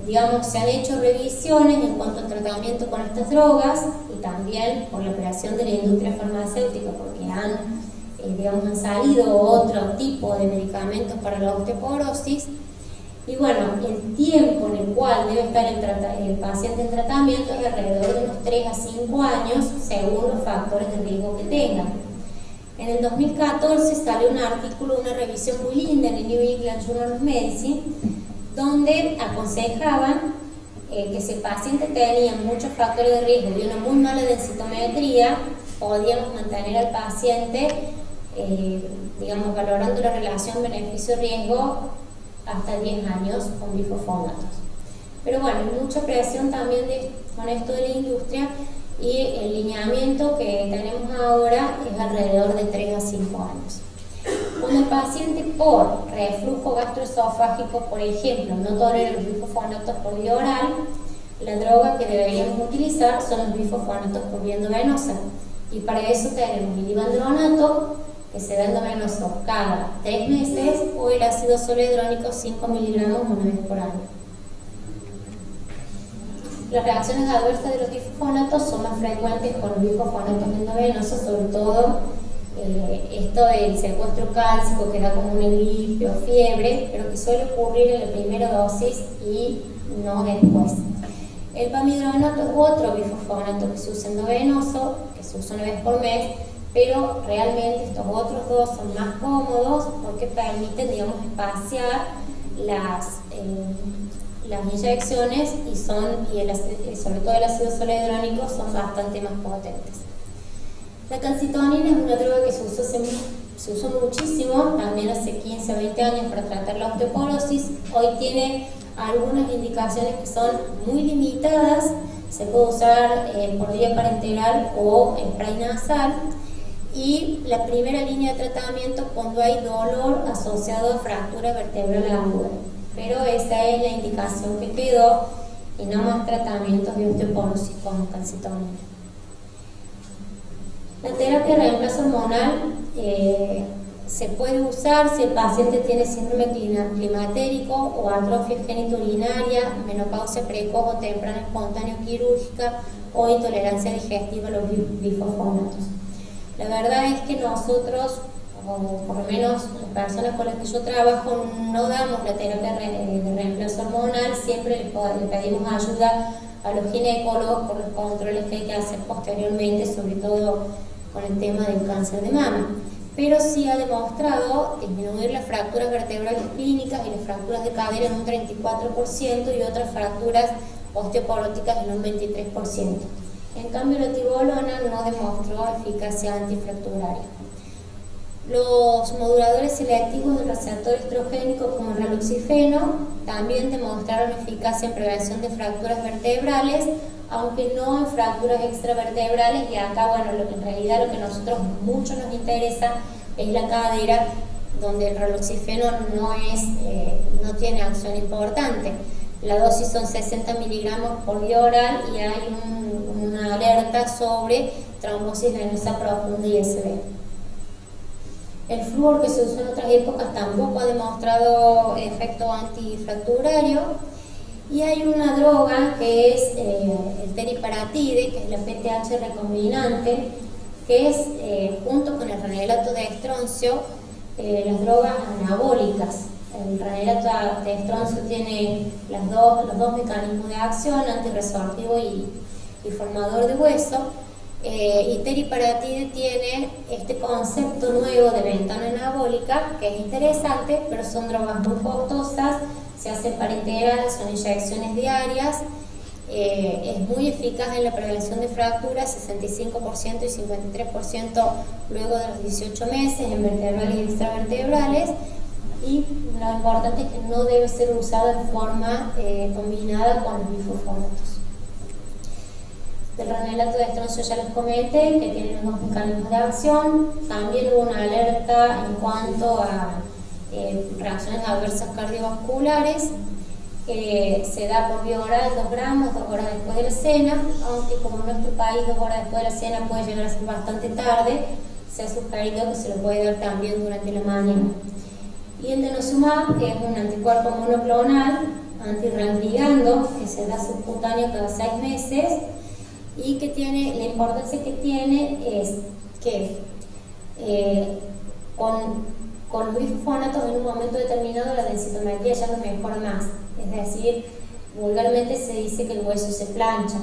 digamos, se han hecho revisiones en cuanto al tratamiento con estas drogas y también por la operación de la industria farmacéutica, porque han salido otro tipo de medicamentos para la osteoporosis. Y bueno, el tiempo en el cual debe estar el paciente en tratamiento es alrededor de unos 3 a 5 años, según los factores de riesgo que tenga. En el 2014 salió un artículo, una revisión muy linda en el New England Journal of Medicine, donde aconsejaban que si el paciente tenía muchos factores de riesgo y una muy mala densitometría, podíamos mantener al paciente, valorando la relación beneficio-riesgo hasta 10 años con bifosfonatos. Pero bueno, mucha presión también con esto de la industria, y el lineamiento que tenemos ahora es alrededor de 3 a 5 años. Cuando el paciente por reflujo gastroesofágico, por ejemplo, no tolera los bifosfonatos por vía oral, la droga que deberíamos utilizar son los bifosfonatos por vía endovenosa. Y para eso tenemos el ivandronato, que se da endovenoso cada 3 meses, o el ácido zoledrónico 5 miligramos una vez por año. Las reacciones adversas de los bifosfonatos son más frecuentes con los bifosfonatos endovenosos, sobre todo esto del secuestro cálcico que da como un evilipio, fiebre, pero que suele ocurrir en la primera dosis y no después. El pamidronato es otro bifosfonato que se usa endovenoso, que se usa una vez por mes, pero realmente estos otros dos son más cómodos porque permiten, espaciar las inyecciones y sobre todo el ácido zoledrónico son bastante más potentes. La calcitonina es una droga que se usó muchísimo, también hace 15 o 20 años para tratar la osteoporosis. Hoy tiene algunas indicaciones que son muy limitadas, se puede usar por vía parenteral o en spray nasal, y la primera línea de tratamiento cuando hay dolor asociado a fractura vertebral aguda. Pero esa es la indicación que quedó y no más tratamientos de osteoporosis con calcitonina. La terapia de reemplazo hormonal se puede usar si el paciente tiene síndrome climatérico o atrofia genitourinaria, menopausia precoz o temprana espontánea quirúrgica o intolerancia digestiva a los bifosfonatos. La verdad es que nosotros, o por lo menos las personas con las que yo trabajo, no damos la terapia de reemplazo hormonal, siempre le pedimos ayuda a los ginecólogos por los controles que hay que hacer posteriormente, sobre todo con el tema del cáncer de mama. Pero sí ha demostrado disminuir las fracturas vertebrales clínicas y las fracturas de cadera en un 34% y otras fracturas osteoporóticas en un 23%. En cambio, la tibolona no demostró eficacia antifracturaria. Los moduladores selectivos del receptor estrogénico como el raloxifeno también demostraron eficacia en prevención de fracturas vertebrales, aunque no en fracturas extravertebrales, y acá, en realidad lo que a nosotros mucho nos interesa es la cadera, donde el raloxifeno no tiene acción importante. La dosis son 60 miligramos por vía oral y hay una alerta sobre trombosis venosa profunda y ISB. El flúor, que se usó en otras épocas, tampoco ha demostrado efecto antifracturario. Y hay una droga que es el teriparatide, que es la PTH recombinante, que es, junto con el ranelato de estroncio, las drogas anabólicas. El ranelato de estroncio tiene los dos mecanismos de acción, antirresortivo y formador de hueso. Y teriparatide tiene este concepto nuevo de ventana anabólica, que es interesante, pero son drogas muy costosas, se hacen parenterales, son inyecciones diarias, es muy eficaz en la prevención de fracturas, 65% y 53% luego de los 18 meses en vertebrales y extravertebrales, y lo importante es que no debe ser usada de forma combinada con los bifosfonatos. Del ranelato de estroncio ya les comenté que tiene los dos mecanismos de acción. También hubo una alerta en cuanto a reacciones adversas cardiovasculares. Se da por vía oral 2 gramos, 2 horas después de la cena, aunque como en nuestro país 2 horas después de la cena puede llegar a ser bastante tarde, se ha sugerido que se lo puede dar también durante la mañana. Y el denosumab, que es un anticuerpo monoclonal, antirreligando, que se da subcutáneo cada 6 meses, y que tiene, la importancia que tiene es que con los bifosfonatos en un momento determinado la densitometría ya no mejora más, es decir, vulgarmente se dice que el hueso se plancha,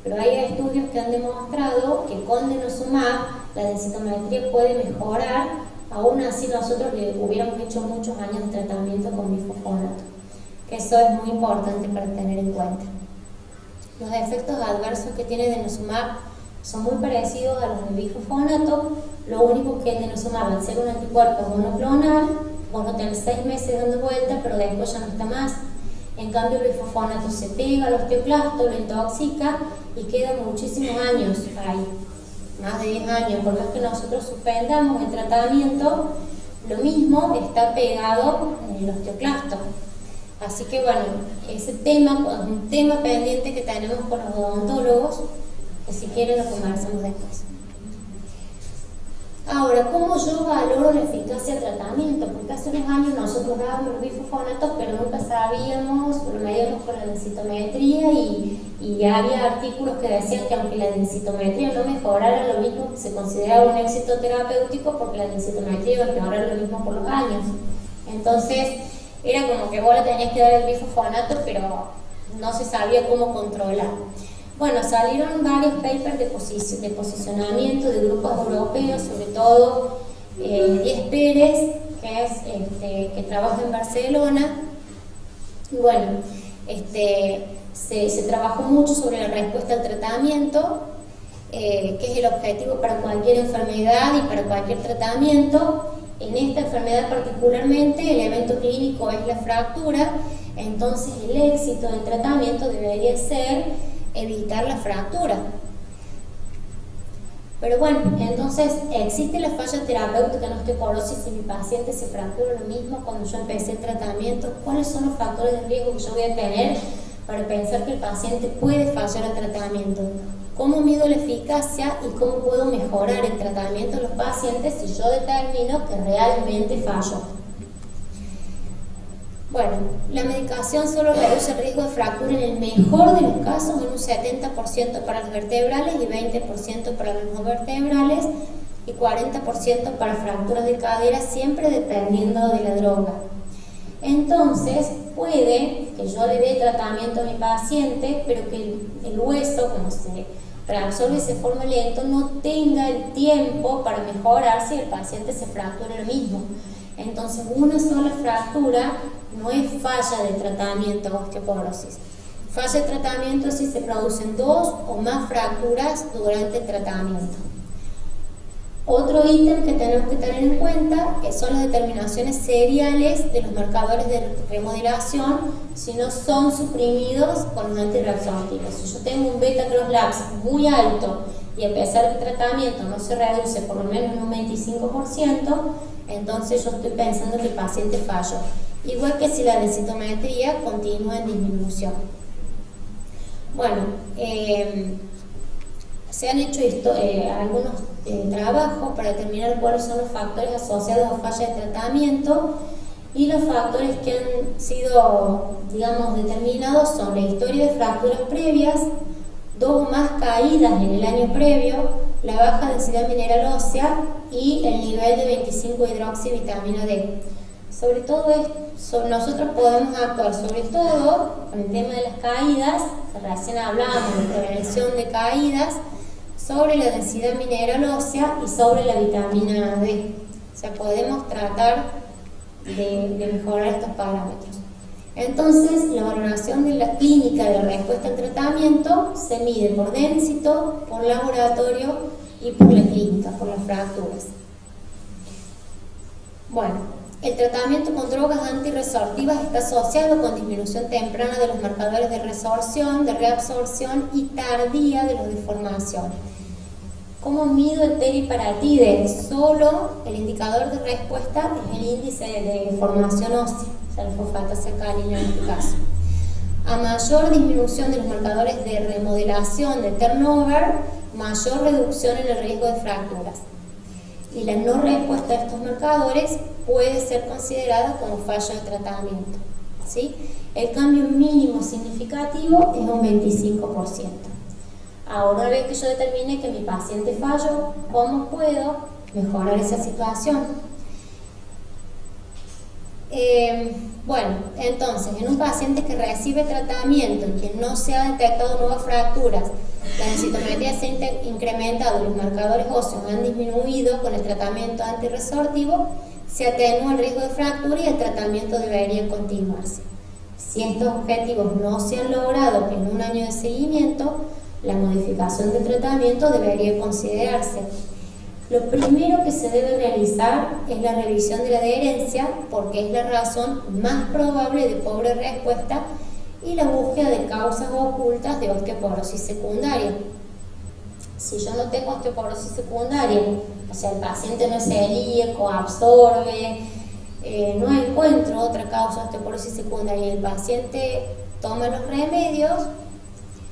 pero hay estudios que han demostrado que con denosumab la densitometría puede mejorar. Aún así nosotros le hubiéramos hecho muchos años de tratamiento con bifosfonato, que eso es muy importante para tener en cuenta. Los efectos adversos que tiene denosumab son muy parecidos a los del bifosfonato, lo único que el denosumab, al ser un anticuerpo monoclonal, vos no tenés 6 meses dando vuelta, pero después ya no está más. En cambio el bifosfonato se pega al osteoclasto, lo intoxica y queda muchísimos años ahí, más de 10 años, por más que nosotros suspendamos el tratamiento, lo mismo está pegado en el osteoclasto. Así que bueno, ese tema es un tema pendiente que tenemos con los odontólogos, que si quieren lo conversamos después. Ahora, ¿cómo yo valoro la eficacia del tratamiento? Porque hace unos años nosotros dábamos los bifosfonatos, pero nunca sabíamos, lo medíamos con la densitometría y había artículos que decían que aunque la densitometría no mejorara lo mismo, que se consideraba un éxito terapéutico porque la densitometría iba a mejorar lo mismo por los años. Entonces, era como que vos le tenías que dar el bifosfonato, pero no se sabía cómo controlar. Bueno, salieron varios papers de posicionamiento de grupos europeos, sobre todo Díez Pérez, que trabaja en Barcelona. Y bueno, se trabajó mucho sobre la respuesta al tratamiento, que es el objetivo para cualquier enfermedad y para cualquier tratamiento. En esta enfermedad particularmente el evento clínico es la fractura, entonces el éxito del tratamiento debería ser evitar la fractura. Pero bueno, entonces existe la falla terapéutica en osteoporosis si mi paciente se fractura lo mismo cuando yo empecé el tratamiento. ¿Cuáles son los factores de riesgo que yo voy a tener para pensar que el paciente puede fallar al tratamiento? ¿Cómo mido la eficacia y cómo puedo mejorar el tratamiento de los pacientes si yo determino que realmente falló? Bueno, la medicación solo reduce el riesgo de fractura en el mejor de los casos en un 70% para los vertebrales y 20% para los no vertebrales y 40% para fracturas de cadera, siempre dependiendo de la droga. Entonces, puede que yo le dé tratamiento a mi paciente, pero que el hueso, como se reabsorbe y se forma lento, no tenga el tiempo para mejorar si el paciente se fractura lo mismo. Entonces, una sola fractura no es falla de tratamiento de osteoporosis. Falla de tratamiento si se producen 2 o más fracturas durante el tratamiento. Otro ítem que tenemos que tener en cuenta son las determinaciones seriales de los marcadores de remodelación si no son suprimidos con los antirreabsortivos. Si yo tengo un beta-cross-laps muy alto y a pesar del tratamiento no se reduce por lo menos en un 25%, entonces yo estoy pensando que el paciente falló. Igual que si la densitometría continúa en disminución. Bueno, se han hecho algunos trabajos para determinar cuáles son los factores asociados a falla de tratamiento, y los factores que han sido, digamos, determinados son la historia de fracturas previas, 2 o más caídas en el año previo, la baja densidad mineral ósea y el nivel de 25-hidroxivitamina D. Sobre todo nosotros podemos actuar sobre todo con el tema de las caídas, que recién hablamos de prevención de caídas, sobre la densidad mineral ósea y sobre la vitamina D. O sea, podemos tratar de mejorar estos parámetros. Entonces, la valoración de la clínica de la respuesta al tratamiento se mide por Densito, por laboratorio y por la clínica, por las fracturas. Bueno, el tratamiento con drogas antirresortivas está asociado con disminución temprana de los marcadores de resorción, de reabsorción y tardía de los de formación. ¿Cómo mido el teriparatide? Solo el indicador de respuesta es el índice de formación ósea, o sea, la fosfatasa alcalina en este caso. A mayor disminución de los marcadores de remodelación, de turnover, mayor reducción en el riesgo de fracturas. Y la no respuesta a estos marcadores puede ser considerada como fallo de tratamiento, ¿sí? el cambio mínimo significativo es un 25%. Ahora, una vez que yo determine que mi paciente falló, ¿cómo puedo mejorar esa situación? Bueno, entonces, en un paciente que recibe tratamiento y que no se ha detectado nuevas fracturas, la densitometría se ha incrementado, los marcadores óseos han disminuido con el tratamiento antirresortivo, se atenúa el riesgo de fractura y el tratamiento debería continuarse. Si estos objetivos no se han logrado en un año de seguimiento, la modificación del tratamiento debería considerarse. Lo primero que se debe realizar es la revisión de la adherencia, porque es la razón más probable de pobre respuesta, y la búsqueda de causas ocultas de osteoporosis secundaria. Si yo no tengo osteoporosis secundaria, o sea, el paciente no es celíaco, absorbe, no encuentro otra causa de osteoporosis secundaria y el paciente toma los remedios,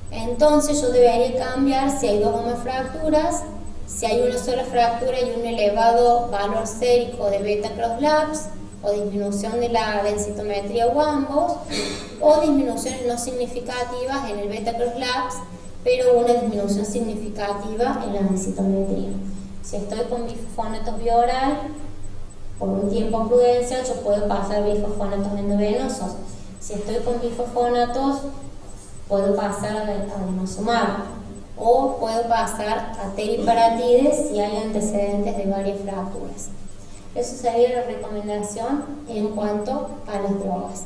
entonces yo debería cambiar si hay dos o más fracturas. Si hay una sola fractura y un elevado valor sérico de beta-cross-labs o disminución de la densitometría o ambos, o disminuciones no significativas en el beta-cross-labs, pero una disminución significativa en la densitometría. Si estoy con bifosfonatos bioral, por un tiempo prudencial, yo puedo pasar bifosfonatos endovenosos. Si estoy con bifosfonatos, puedo pasar a denosumab. O puedo pasar a teriparatides si hay antecedentes de varias fracturas. Eso sería la recomendación en cuanto a las drogas.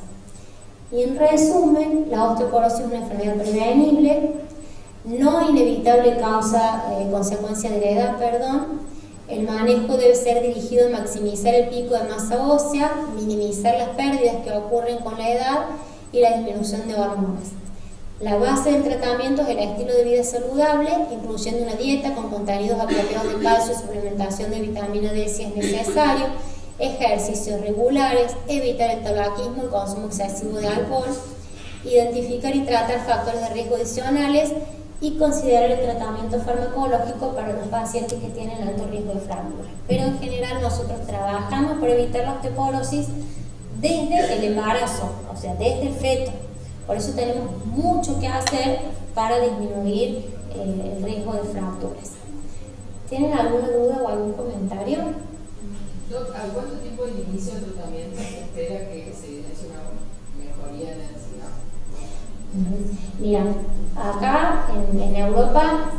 Y en resumen, la osteoporosis es una enfermedad prevenible, no inevitable consecuencia de la edad, El manejo debe ser dirigido a maximizar el pico de masa ósea, minimizar las pérdidas que ocurren con la edad y la disminución de hormonas. La base del tratamiento es el estilo de vida saludable, incluyendo una dieta con contenidos apropiados de calcio y suplementación de vitamina D si es necesario, ejercicios regulares, evitar el tabaquismo y el consumo excesivo de alcohol, identificar y tratar factores de riesgo adicionales y considerar el tratamiento farmacológico para los pacientes que tienen alto riesgo de fractura. Pero en general nosotros trabajamos por evitar la osteoporosis desde el embarazo, o sea, desde el feto. Por eso tenemos mucho que hacer para disminuir el riesgo de fracturas. ¿Tienen alguna duda o algún comentario? ¿A cuánto tiempo de inicio del tratamiento se espera que se evidencie una mejoría en la densidad? Mira, acá en Europa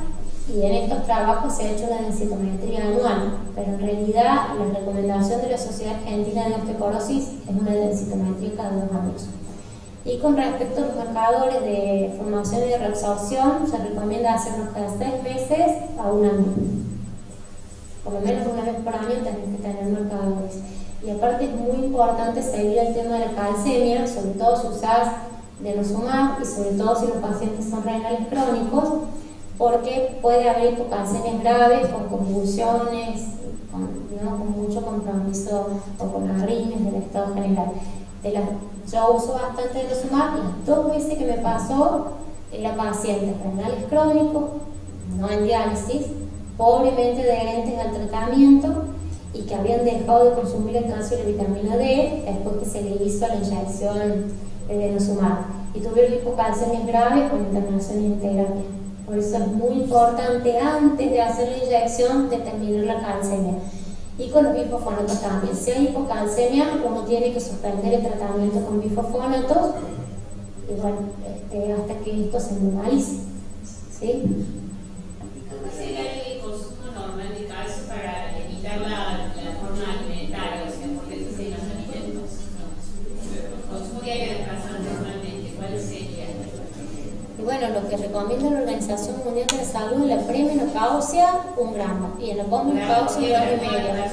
y en estos trabajos se ha hecho una densitometría anual, pero en realidad la recomendación de la Sociedad Argentina de Osteoporosis es una densitometría cada 2 años. Y con respecto a los marcadores de formación y de reabsorción, se recomienda hacerlos cada 6 meses a 1 año. Por lo menos una vez por año tenemos que tener marcadores. Y aparte es muy importante seguir el tema de la calcemia, sobre todo si usas denosumab y sobre todo si los pacientes son renales crónicos, porque puede haber hipocalcemias graves con convulsiones, con mucho compromiso o con arritmias del estado general. Yo uso bastante denosumab y las 2 veces que me pasó la paciente renales crónicos, no en diálisis, pobremente adherentes al tratamiento y que habían dejado de consumir el calcio y la vitamina D después que se le hizo la inyección de denosumab y tuvieron hipocalcemias graves con internación en terapia. Por eso es muy importante antes de hacer la inyección determinar la calcemia. Y con los bifosfonatos también. Si hay hipocalcemia, uno tiene que suspender el tratamiento con bifosfonatos y bueno, hasta que esto se normalice. ¿Sí? ¿Cómo sería el consumo normal de calcio para evitar la forma alimentaria? O sea, porque eso serían los alimentos. El consumo que hay que desplazar normalmente, ¿cuál sería? Y bueno, lo que recomienda la Organización Mundial de la Salud en la premenopausia, 1 gramo, y en la posmenopausia 1,5 gramos.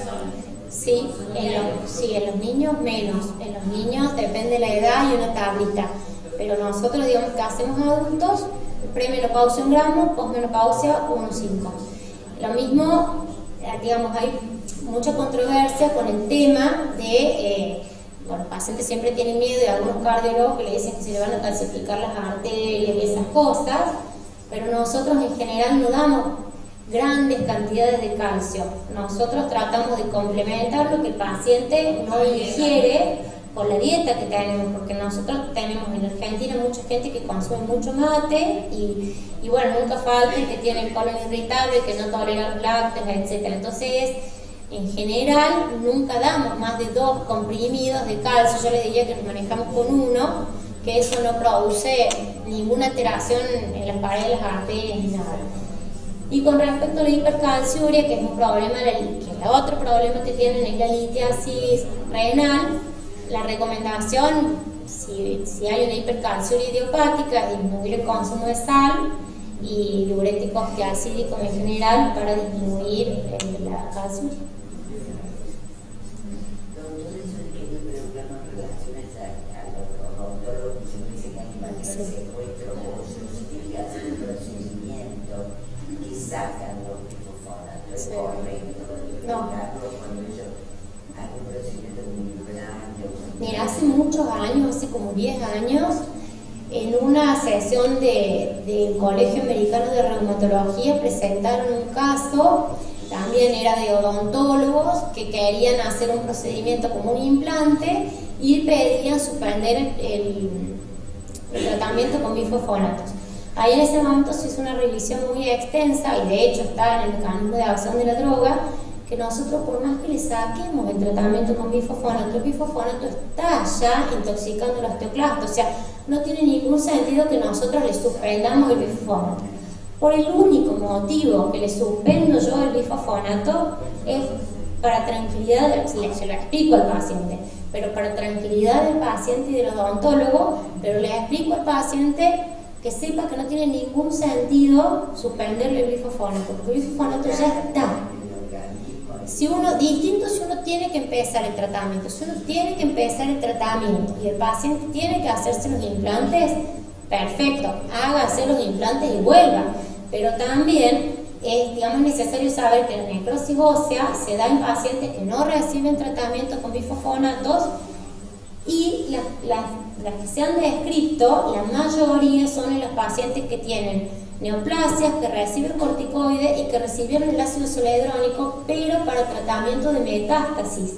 Sí, en los niños menos, en los niños depende de la edad y una tablita, pero nosotros digamos que hacemos adultos, premenopausia 1 gramo, posmenopausia 1,5. Lo mismo, digamos, hay mucha controversia con el tema de... Bueno, los pacientes siempre tienen miedo y algunos cardiólogos que le dicen que se le van a calcificar las arterias y esas cosas, pero nosotros en general no damos grandes cantidades de calcio. Nosotros tratamos de complementar lo que el paciente no ingiere por la dieta que tenemos, porque nosotros tenemos en Argentina mucha gente que consume mucho mate y bueno, nunca falta el que tiene el colon irritable, que no tolera los lácteos, etc. Entonces, en general, nunca damos más de 2 comprimidos de calcio. Yo les diría que nos manejamos con 1, que eso no produce ninguna alteración en las paredes de las arterias ni nada. Y con respecto a la hipercalciuria, que es un problema, que el otro problema que tienen es la litiasis renal, la recomendación, si hay una hipercalciuria idiopática, es disminuir el consumo de sal y diuréticos antiacídicos en general para disminuir la calciuria. Sacan los glifosatos, Sí. no. Mira, hace muchos años, hace como 10 años, en una sesión del Colegio Americano de Reumatología presentaron un caso, también era de odontólogos que querían hacer un procedimiento como un implante y pedían suspender el tratamiento con bifosfonatos. Ahí en ese momento se hizo una revisión muy extensa y de hecho está en el mecanismo de acción de la droga, que nosotros por más que le saquemos el tratamiento con bifosfonato, el bifosfonato está ya intoxicando los osteoclastos, o sea, no tiene ningún sentido que nosotros le suspendamos el bifosfonato. Por el único motivo que le suspendo yo el bifosfonato es para tranquilidad, se lo explico al paciente, pero para tranquilidad del paciente y del odontólogo, pero le explico al paciente que sepa que no tiene ningún sentido suspenderle el bifosfonato, porque el bifosfonato ya está. Distinto si uno tiene que empezar el tratamiento, si uno tiene que empezar el tratamiento y el paciente tiene que hacerse los implantes, perfecto, hágase los implantes y vuelva, pero también es, digamos, necesario saber que la necrosis ósea se da en pacientes que no reciben tratamiento con bifosfonatos y las que se han descrito, la mayoría son en los pacientes que tienen neoplasias, que reciben corticoides y que recibieron el ácido zoledrónico, pero para tratamiento de metástasis,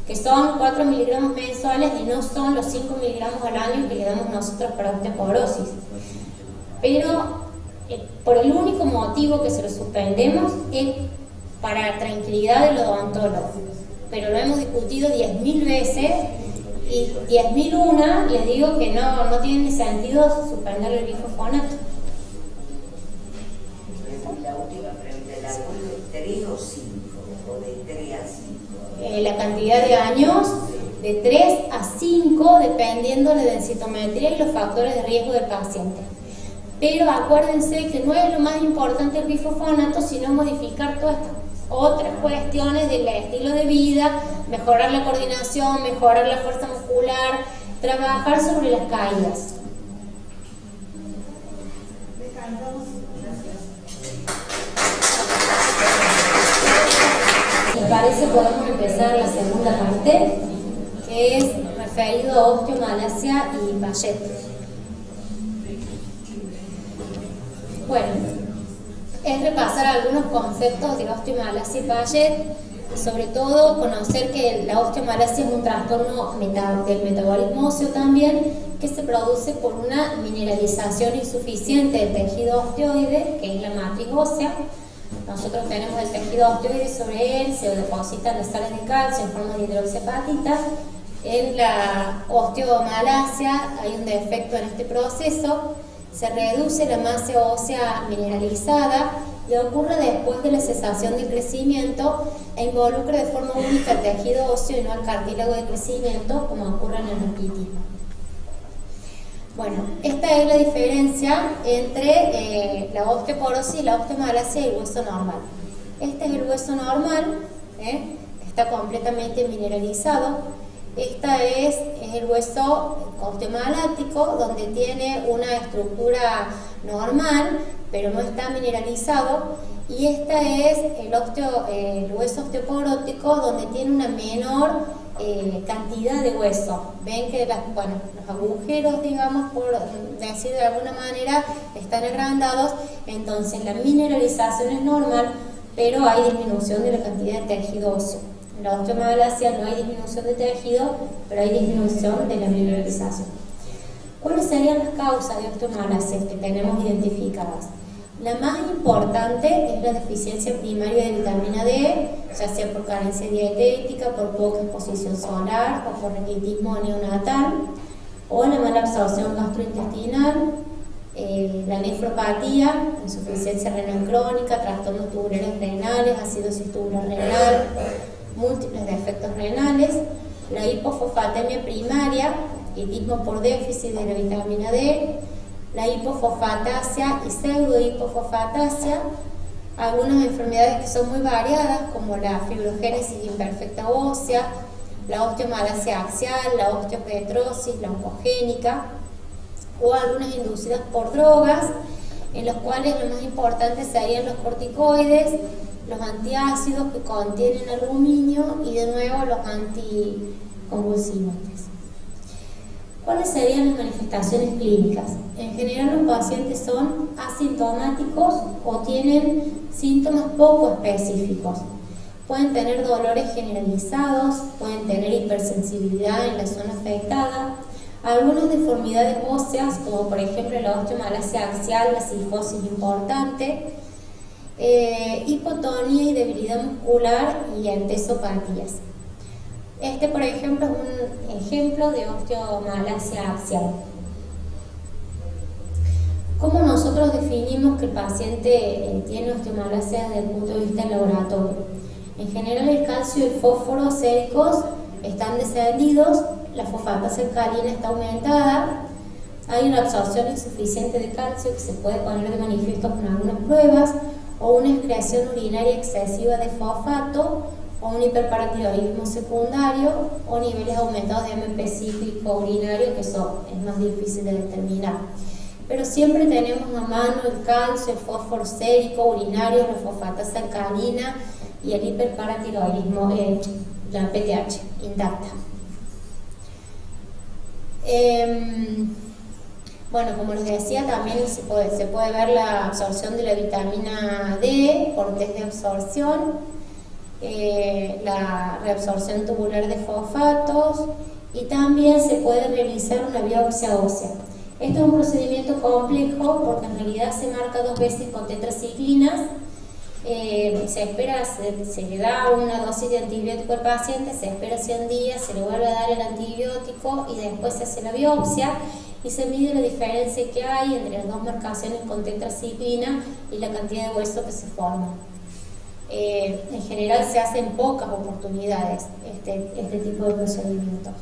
que son 4 miligramos mensuales y no son los 5 miligramos al año que le damos nosotros para osteoporosis. Pero por el único motivo que se lo suspendemos es para tranquilidad del odontólogo, pero lo hemos discutido 10.000 veces y 10.001 les digo que no tiene sentido suspender el bifosfonato. La última pregunta, ¿la de 3 o 5? ¿O de 3 a 5? La cantidad de años, de 3 a 5, dependiendo de la densitometría y los factores de riesgo del paciente. Pero acuérdense que no es lo más importante el bifosfonato, sino modificar todas estas otras cuestiones del estilo de vida, mejorar la coordinación, mejorar la fuerza muscular, trabajar sobre las caídas. Si les parece, podemos empezar la segunda parte, que es referido a osteomalacia y Paget. Bueno, es repasar algunos conceptos de osteomalacia y Paget, sobre todo conocer que la osteomalacia es un trastorno del metabolismo óseo también, que se produce por una mineralización insuficiente del tejido osteoide, que es la matriz ósea. Nosotros tenemos el tejido osteoide, sobre él se depositan las sales de calcio en forma de hidroxiapatita. En la osteomalacia hay un defecto en este proceso, se reduce la masa ósea mineralizada y ocurre después de la cesación del crecimiento e involucra de forma única el tejido óseo y no el cartílago de crecimiento, como ocurre en el raquitismo. Bueno, esta es la diferencia entre la osteoporosis y la osteomalacia y el hueso normal. Este es el hueso normal, está completamente mineralizado. Este es el hueso osteomalático, donde tiene una estructura normal, pero no está mineralizado. Y este es el hueso osteoporótico, donde tiene una menor cantidad de hueso. Ven que los agujeros, digamos, por decir de alguna manera, están agrandados. Entonces la mineralización es normal, pero hay disminución de la cantidad de tejido óseo. En la osteomalacia no hay disminución de tejido, pero hay disminución de la mineralización. ¿Cuáles serían las causas de osteomalacia que tenemos identificadas? La más importante es la deficiencia primaria de vitamina D, ya sea por carencia dietética, por poca exposición solar o por raquitismo neonatal, o la mala absorción gastrointestinal, la nefropatía, insuficiencia renal crónica, trastornos tubulares renales, acidosis tubular renal, múltiples defectos renales, la hipofosfatemia primaria, raquitismo por déficit de la vitamina D, la hipofosfatasia y pseudohipofosfatasia, algunas enfermedades que son muy variadas como la fibrogénesis imperfecta ósea, la osteomalacia axial, la osteopetrosis, la oncogénica, o algunas inducidas por drogas, en los cuales lo más importante serían los corticoides, los antiácidos que contienen aluminio y de nuevo los anticonvulsivantes. ¿Cuáles serían las manifestaciones clínicas? En general los pacientes son asintomáticos o tienen síntomas poco específicos. Pueden tener dolores generalizados, pueden tener hipersensibilidad en la zona afectada, algunas deformidades óseas, como por ejemplo la osteomalacia axial, la cifosis importante, hipotonía y debilidad muscular y entesopatías. Este, por ejemplo, es un ejemplo de osteomalacia axial. ¿Cómo nosotros definimos que el paciente tiene osteomalacia desde el punto de vista del laboratorio? En general, el calcio y el fósforo séricos están descendidos, la fosfatasia alcalina está aumentada, hay una absorción insuficiente de calcio que se puede poner de manifiesto con algunas pruebas, o una excreción urinaria excesiva de fosfato, o un hiperparatiroidismo secundario, o niveles aumentados de AMP cíclico urinario, que eso es más difícil de determinar. Pero siempre tenemos a mano el calcio, el fósforo sérico urinario, la fosfatasia alcalina y el hiperparatiroidismo, la PTH intacta. Bueno, como les decía, también se puede ver la absorción de la vitamina D por test de absorción, la reabsorción tubular de fosfatos, y también se puede realizar una biopsia ósea. Este es un procedimiento complejo porque en realidad se marca 2 veces con tetraciclinas. Se espera, se le da una dosis de antibiótico al paciente, se espera 100 días, se le vuelve a dar el antibiótico y después se hace la biopsia y se mide la diferencia que hay entre las 2 marcaciones con tetraciclina y la cantidad de hueso que se forma. En general se hace en pocas oportunidades este tipo de procedimientos.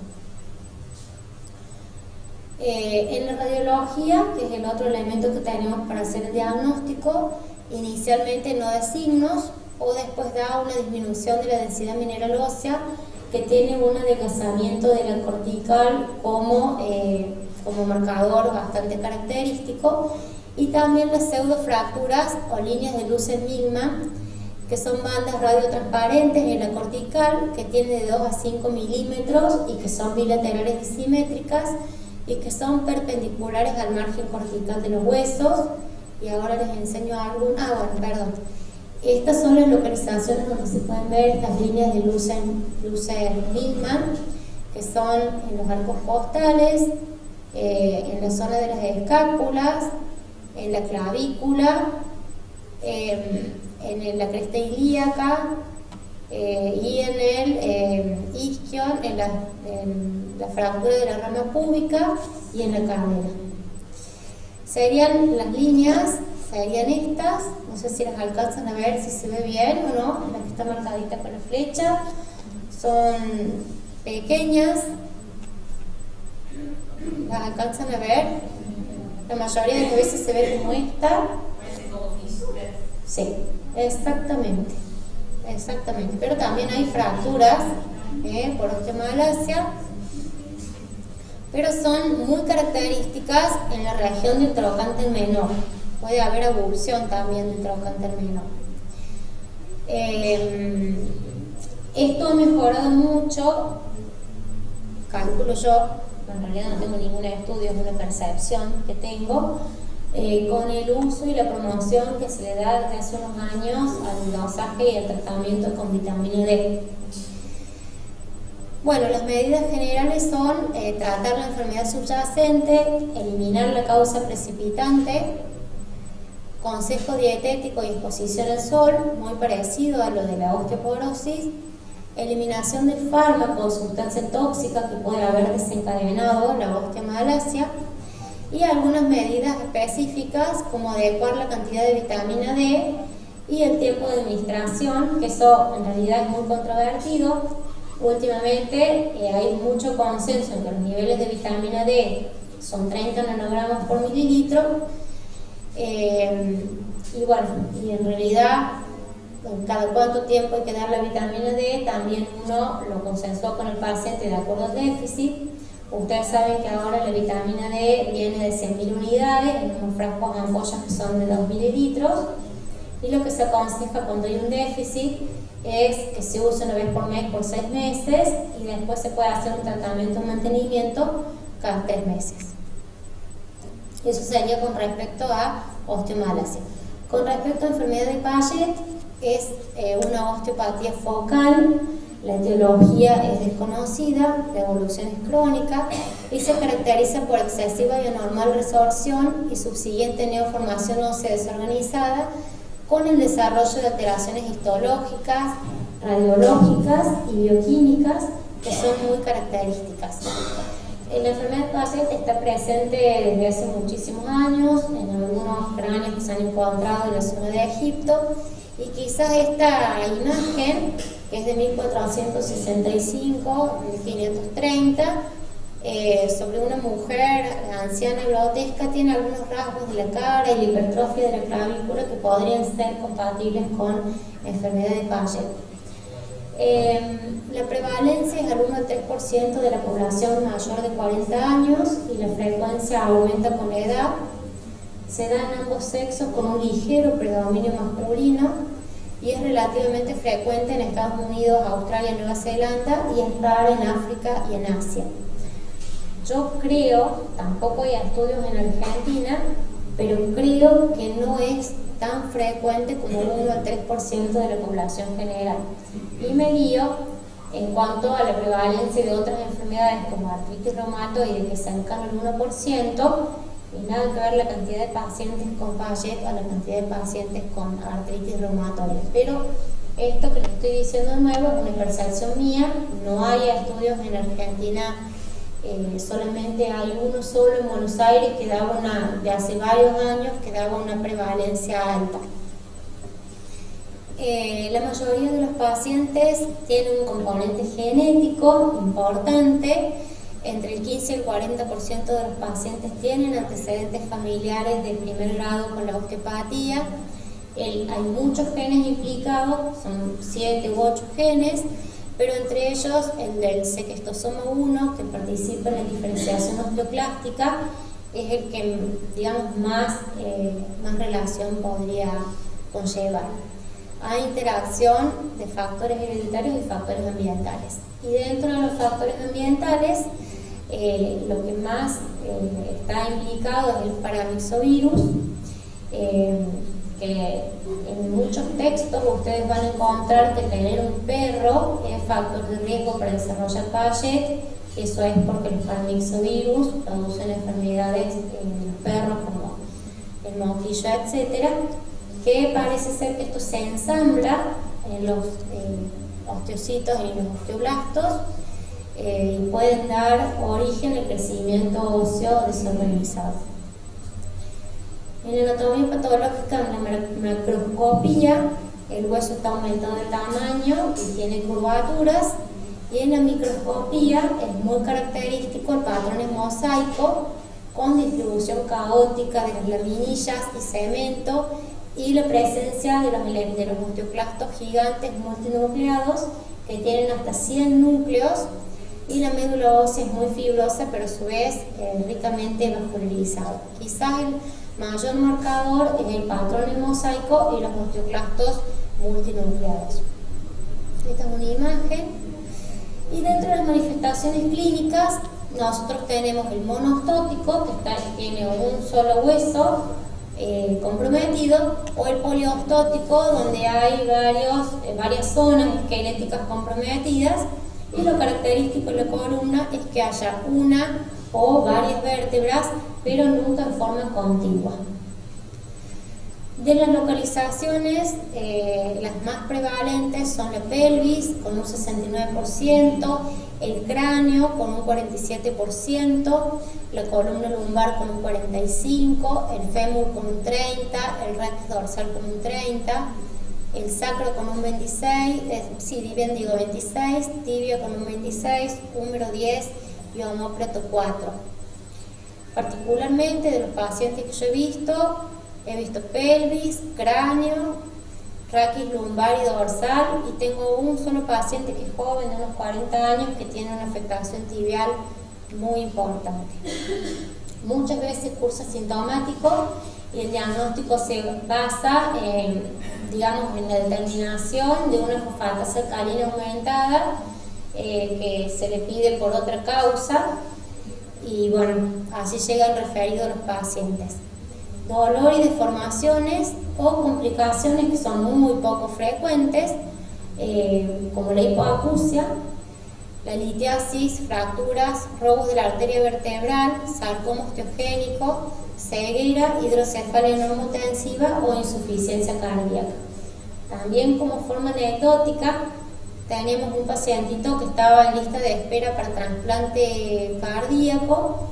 En la radiología, que es el otro elemento que tenemos para hacer el diagnóstico, inicialmente no da signos o después da una disminución de la densidad mineral ósea que tiene un adelgazamiento de la cortical como marcador bastante característico, y también las pseudofracturas o líneas de luz enigma, que son bandas radiotransparentes en la cortical que tienen de 2 a 5 milímetros y que son bilaterales y simétricas y que son perpendiculares al margen cortical de los huesos. Y ahora les enseño estas son las localizaciones donde se pueden ver estas líneas de luz enigma, que son en los arcos costales, en la zona de las escápulas, en la clavícula, en la cresta ilíaca y en el isquion, en la fractura de la rama púbica y en la cadera. Serían las líneas, serían estas, no sé si las alcanzan a ver, si se ve bien o no, la que está marcadita con la flecha, son pequeñas, las alcanzan a ver, la mayoría de las veces se ve como esta. Parece como fisuras. Sí, exactamente, pero también hay fracturas por osteomalacia, pero son muy características en la región del trocánter menor. Puede haber avulsión también del trocánter menor. Esto ha mejorado mucho, calculo yo, en realidad no tengo ningún estudio, es una percepción que tengo, con el uso y la promoción que se le da desde hace unos años al dosaje y al tratamiento con vitamina D. Bueno, las medidas generales son tratar la enfermedad subyacente, eliminar la causa precipitante, consejo dietético y exposición al sol, muy parecido a lo de la osteoporosis, eliminación de fármacos, sustancia tóxica que puede haber desencadenado la osteomalacia, y algunas medidas específicas como adecuar la cantidad de vitamina D y el tiempo de administración, que eso en realidad es muy controvertido. Últimamente hay mucho consenso en que los niveles de vitamina D son 30 nanogramos por mililitro, y bueno, y en realidad cada cuánto tiempo hay que dar la vitamina D también uno lo consensuó con el paciente de acuerdo al déficit. Ustedes saben que ahora la vitamina D viene de 100.000 unidades en unos frascos ampollas que son de 2 mililitros, y lo que se aconseja cuando hay un déficit es que se use una vez por mes por 6 meses y después se puede hacer un tratamiento de mantenimiento cada 3 meses. Eso sería con respecto a osteomalacia. Con respecto a enfermedad de Paget, es una osteopatía focal, la etiología es desconocida, la evolución es crónica y se caracteriza por excesiva y anormal resorción y subsiguiente neoformación ósea desorganizada, con el desarrollo de alteraciones histológicas, radiológicas y bioquímicas que son muy características. La enfermedad de Paget está presente desde hace muchísimos años en algunos cráneos que se han encontrado en la zona de Egipto, y quizás esta imagen, que es de 1465-1530, sobre una mujer anciana grotesca, tiene algunos rasgos de la cara y la hipertrofia de la clavícula que podrían ser compatibles con enfermedad de Paget. La prevalencia es al 1 al 3% de la población mayor de 40 años y la frecuencia aumenta con la edad. Se da en ambos sexos con un ligero predominio masculino y es relativamente frecuente en Estados Unidos, Australia, Nueva Zelanda, y es rara en África y en Asia. Yo creo, tampoco hay estudios en Argentina, pero creo que no es tan frecuente como el 1 al 3% de la población general. Y me guío en cuanto a la prevalencia de otras enfermedades como artritis reumatoide, que se cercana al 1%, y nada que ver la cantidad de pacientes con Paget a la cantidad de pacientes con artritis reumatoide. Pero esto que les estoy diciendo de nuevo es una percepción mía, no hay estudios en Argentina. Solamente hay uno solo en Buenos Aires que daba de hace varios años, que daba una prevalencia alta. La mayoría de los pacientes tienen un componente genético importante. Entre el 15 y el 40% de los pacientes tienen antecedentes familiares de primer grado con la osteopatía. Hay muchos genes implicados, son 7 u 8 genes, pero entre ellos el del sequestosoma 1, que participa en la diferenciación osteoclástica, es el que, digamos, más relación podría conllevar. Hay interacción de factores hereditarios y factores ambientales. Y dentro de los factores ambientales, lo que más está implicado es el paramyxovirus, que en muchos textos ustedes van a encontrar que tener un perro es factor de riesgo para desarrollar Paget. Eso es porque los paramyxovirus producen enfermedades en los perros como el moquillo, etcétera, que parece ser que esto se ensambla en los osteocitos y los osteoblastos, y pueden dar origen al crecimiento óseo desorganizado. En la anatomía patológica, en la macroscopía, el hueso está aumentado de tamaño y tiene curvaturas, y en la microscopía es muy característico el patrón en mosaico con distribución caótica de las laminillas y cemento y la presencia de los osteoclastos gigantes multinucleados que tienen hasta 100 núcleos, y la médula ósea es muy fibrosa pero a su vez ricamente vascularizada. Quizás el mayor marcador es el patrón en mosaico y los osteoclastos multinucleados. Esta es una imagen. Y dentro de las manifestaciones clínicas, nosotros tenemos el monoostótico, que tiene un solo hueso comprometido, o el poliostótico, donde hay varias zonas esqueléticas comprometidas, Y lo característico de la columna es que haya una o varias vértebras, pero nunca en forma contigua. De las localizaciones, las más prevalentes son la pelvis con un 69%, el cráneo con un 47%, la columna lumbar con un 45%, el fémur con un 30%, el rectus dorsal con un 30%, el sacro con un 26%, tibio con un 26%, húmero 10% y omóplato 4%. Particularmente de los pacientes que yo he visto pelvis, cráneo, raquis lumbar y dorsal, y tengo un solo paciente que es joven, de unos 40 años, que tiene una afectación tibial muy importante. Muchas veces curso asintomático y el diagnóstico se basa en la determinación de una fosfatasa alcalina aumentada que se le pide por otra causa, y bueno, así llegan referidos los pacientes. Dolor y deformaciones o complicaciones que son muy poco frecuentes, como la hipoacusia, la litiasis, fracturas, robos de la arteria vertebral, sarcoma osteogénico, ceguera, hidrocefalia normotensiva o insuficiencia cardíaca. También, como forma anecdótica, tenemos un pacientito que estaba en lista de espera para trasplante cardíaco,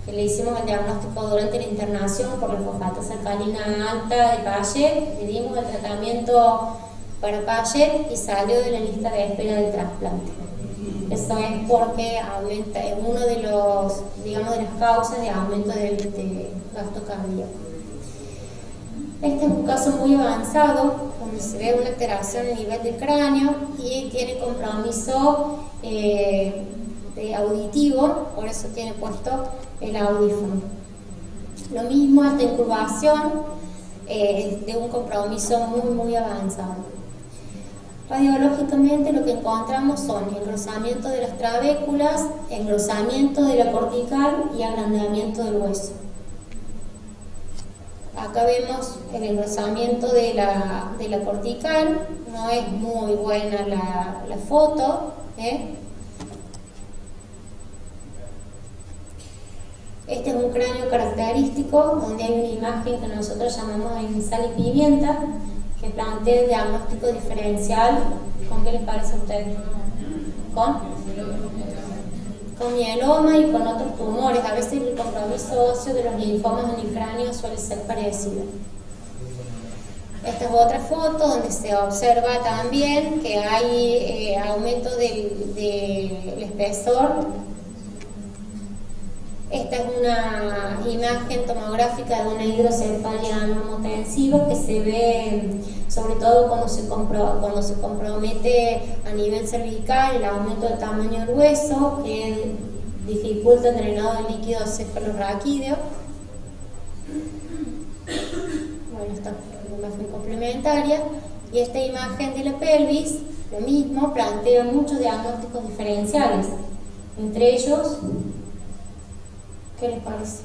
que le hicimos el diagnóstico durante la internación por la fosfatasa alcalina alta de Payet, le dimos el tratamiento para Payet y salió de la lista de espera del trasplante. Eso es porque aumenta, es uno de los, de las causas de aumento de gasto cardíaco. Este es un caso muy avanzado, donde se ve una alteración a nivel del cráneo y tiene compromiso auditivo, por eso tiene puesto el audífono. Lo mismo, esta incurvación de un compromiso muy avanzado. Radiológicamente lo que encontramos son engrosamiento de las trabéculas, engrosamiento de la cortical y agrandamiento del hueso. Acá vemos el engrosamiento de la cortical, no es muy buena la foto, Este es un cráneo característico donde hay una imagen que nosotros llamamos en sal y pimienta, que plantea el diagnóstico diferencial. ¿Con qué les parece a ustedes? Con mieloma y con otros tumores. A veces el compromiso óseo de los linfomas en el cráneo suele ser parecido. Esta es otra foto donde se observa también que hay aumento del espesor. Esta es una imagen tomográfica de una hidrocefalia normotensiva que se ve sobre todo cuando se compromete a nivel cervical el aumento del tamaño del hueso, que dificulta el drenado del líquido cefalorraquídeo. Bueno, esta es una imagen complementaria. Y esta imagen de la pelvis, lo mismo, plantea muchos diagnósticos diferenciales. Entre ellos, ¿qué les parece?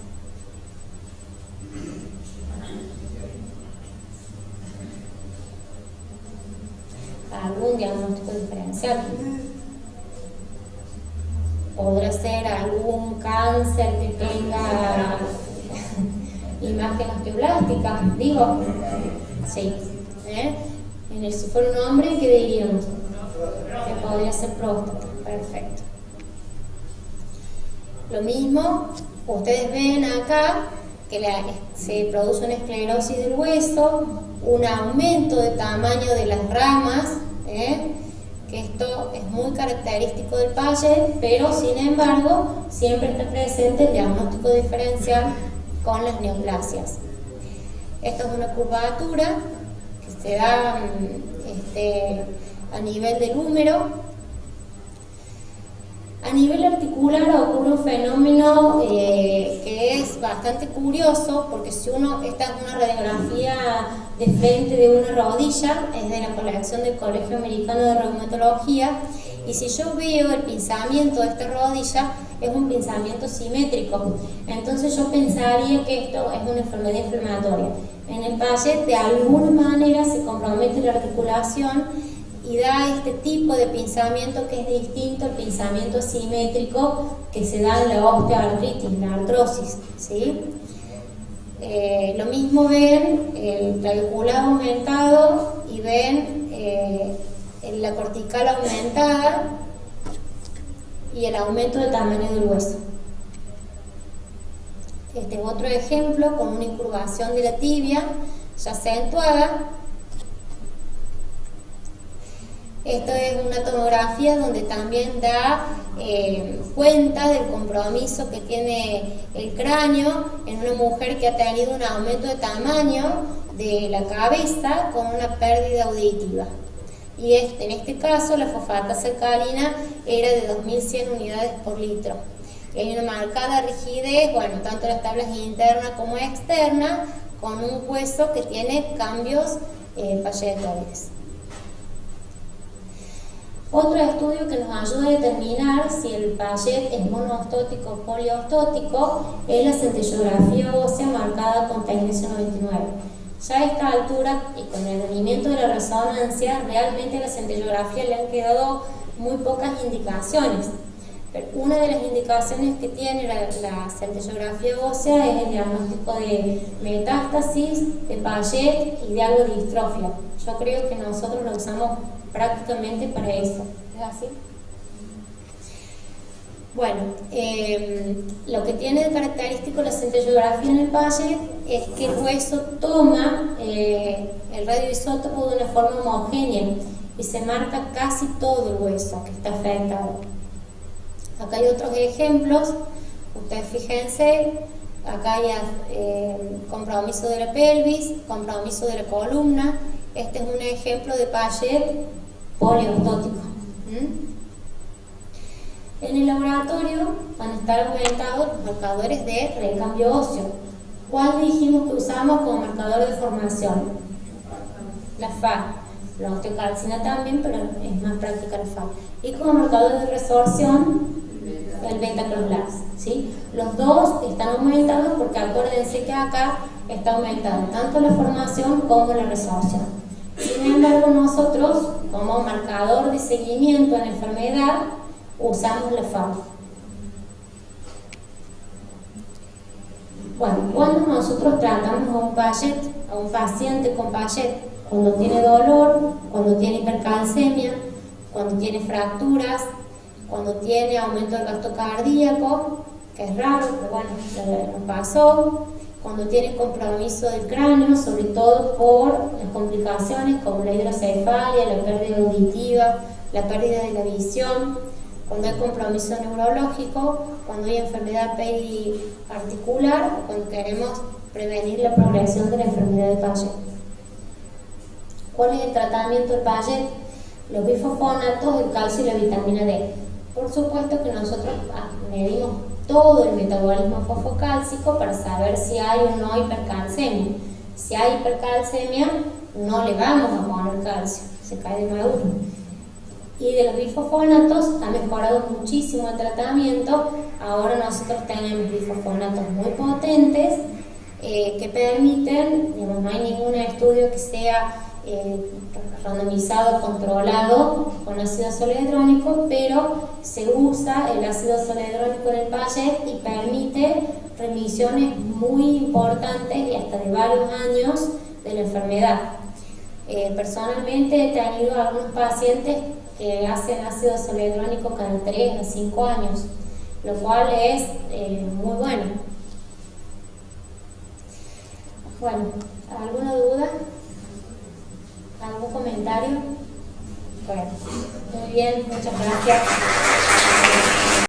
¿Algún diagnóstico diferencial? ¿Podrá ser algún cáncer que tenga imagen osteoblástica? Digo, sí. Si fuera un hombre, ¿qué diríamos? Que podría ser próstata. Perfecto. Lo mismo, ustedes ven acá que se produce una esclerosis del hueso, un aumento de tamaño de las ramas, que esto es muy característico del Payet, pero sin embargo siempre está presente el diagnóstico diferencial con las neoplasias. Esto es una curvatura que se da a nivel del húmero. A nivel articular ocurre un fenómeno que es bastante curioso, porque si esta es una radiografía de frente de una rodilla, es de la colección del Colegio Americano de Reumatología, y si yo veo el pinzamiento de esta rodilla, es un pinzamiento simétrico, entonces yo pensaría que esto es una enfermedad inflamatoria. En el Payet, de alguna manera, se compromete la articulación y da este tipo de pinzamiento que es distinto al pinzamiento simétrico que se da en la osteoartritis, la artrosis, ¿sí? Lo mismo ven el trabeculado aumentado y ven la cortical aumentada y el aumento del tamaño del hueso. Este es otro ejemplo con una incurvación de la tibia ya acentuada. Esto es una tomografía donde también da cuenta del compromiso que tiene el cráneo en una mujer que ha tenido un aumento de tamaño de la cabeza con una pérdida auditiva. Y en este caso la fosfatasa alcalina era de 2100 unidades por litro. Y hay una marcada rigidez, bueno, tanto en las tablas internas como externas, con un hueso que tiene cambios payetoides. Otro estudio que nos ayuda a determinar si el payet es monoostótico o poliostótico es la centellografía ósea marcada con tecnesio 99. Ya a esta altura y con el rendimiento de la resonancia, realmente a la centellografía le han quedado muy pocas indicaciones. Pero una de las indicaciones que tiene la centellografía ósea es el diagnóstico de metástasis, de payet y de algo de distrofia. Yo creo que nosotros lo usamos prácticamente para eso. ¿Es así? Bueno, lo que tiene de característico la centellografía en el payet es que el hueso toma el radioisótopo de una forma homogénea y se marca casi todo el hueso que está afectado. Acá hay otros ejemplos, ustedes fíjense, acá hay compromiso de la pelvis, compromiso de la columna. Este es un ejemplo de payet poliostótico. En el laboratorio van a estar aumentados los marcadores de recambio óseo. ¿Cuál dijimos que usamos como marcador de formación? La FA. La osteocalcina también, pero es más práctica la FA. Y como marcador de resorción, el beta-cross, ¿sí? Los dos están aumentados porque acuérdense que acá está aumentando tanto la formación como la resorción. Sin embargo, nosotros como marcador de seguimiento en la enfermedad usamos la FA. Bueno, cuando nosotros tratamos a un paciente con payet, cuando tiene dolor, cuando tiene hipercalcemia, cuando tiene fracturas, cuando tiene aumento del gasto cardíaco, que es raro, pero bueno, nos pasó, cuando tiene compromiso del cráneo, sobre todo por las complicaciones como la hidrocefalia, la pérdida auditiva, la pérdida de la visión, cuando hay compromiso neurológico, cuando hay enfermedad periarticular o cuando queremos prevenir la progresión de la enfermedad de Payet. ¿Cuál es el tratamiento de Payet? Los bifosfonatos, el calcio y la vitamina D. Por supuesto que nosotros medimos todo el metabolismo fosfocálcico para saber si hay o no hipercalcemia. Si hay hipercalcemia, no le vamos a poner calcio, se cae de maduro. Y de los bifosfonatos ha mejorado muchísimo el tratamiento. Ahora nosotros tenemos bifosfonatos muy potentes que permiten, digamos, no hay ningún estudio que sea randomizado, controlado con ácido zoledrónico, pero se usa el ácido zoledrónico en el Payet y permite remisiones muy importantes y hasta de varios años de la enfermedad. Personalmente he tenido algunos pacientes que hacen ácido zoledrónico cada 3 a 5 años, lo cual es muy bueno. Bueno, ¿alguna duda? ¿Algún comentario? Bueno, muy bien, muchas gracias.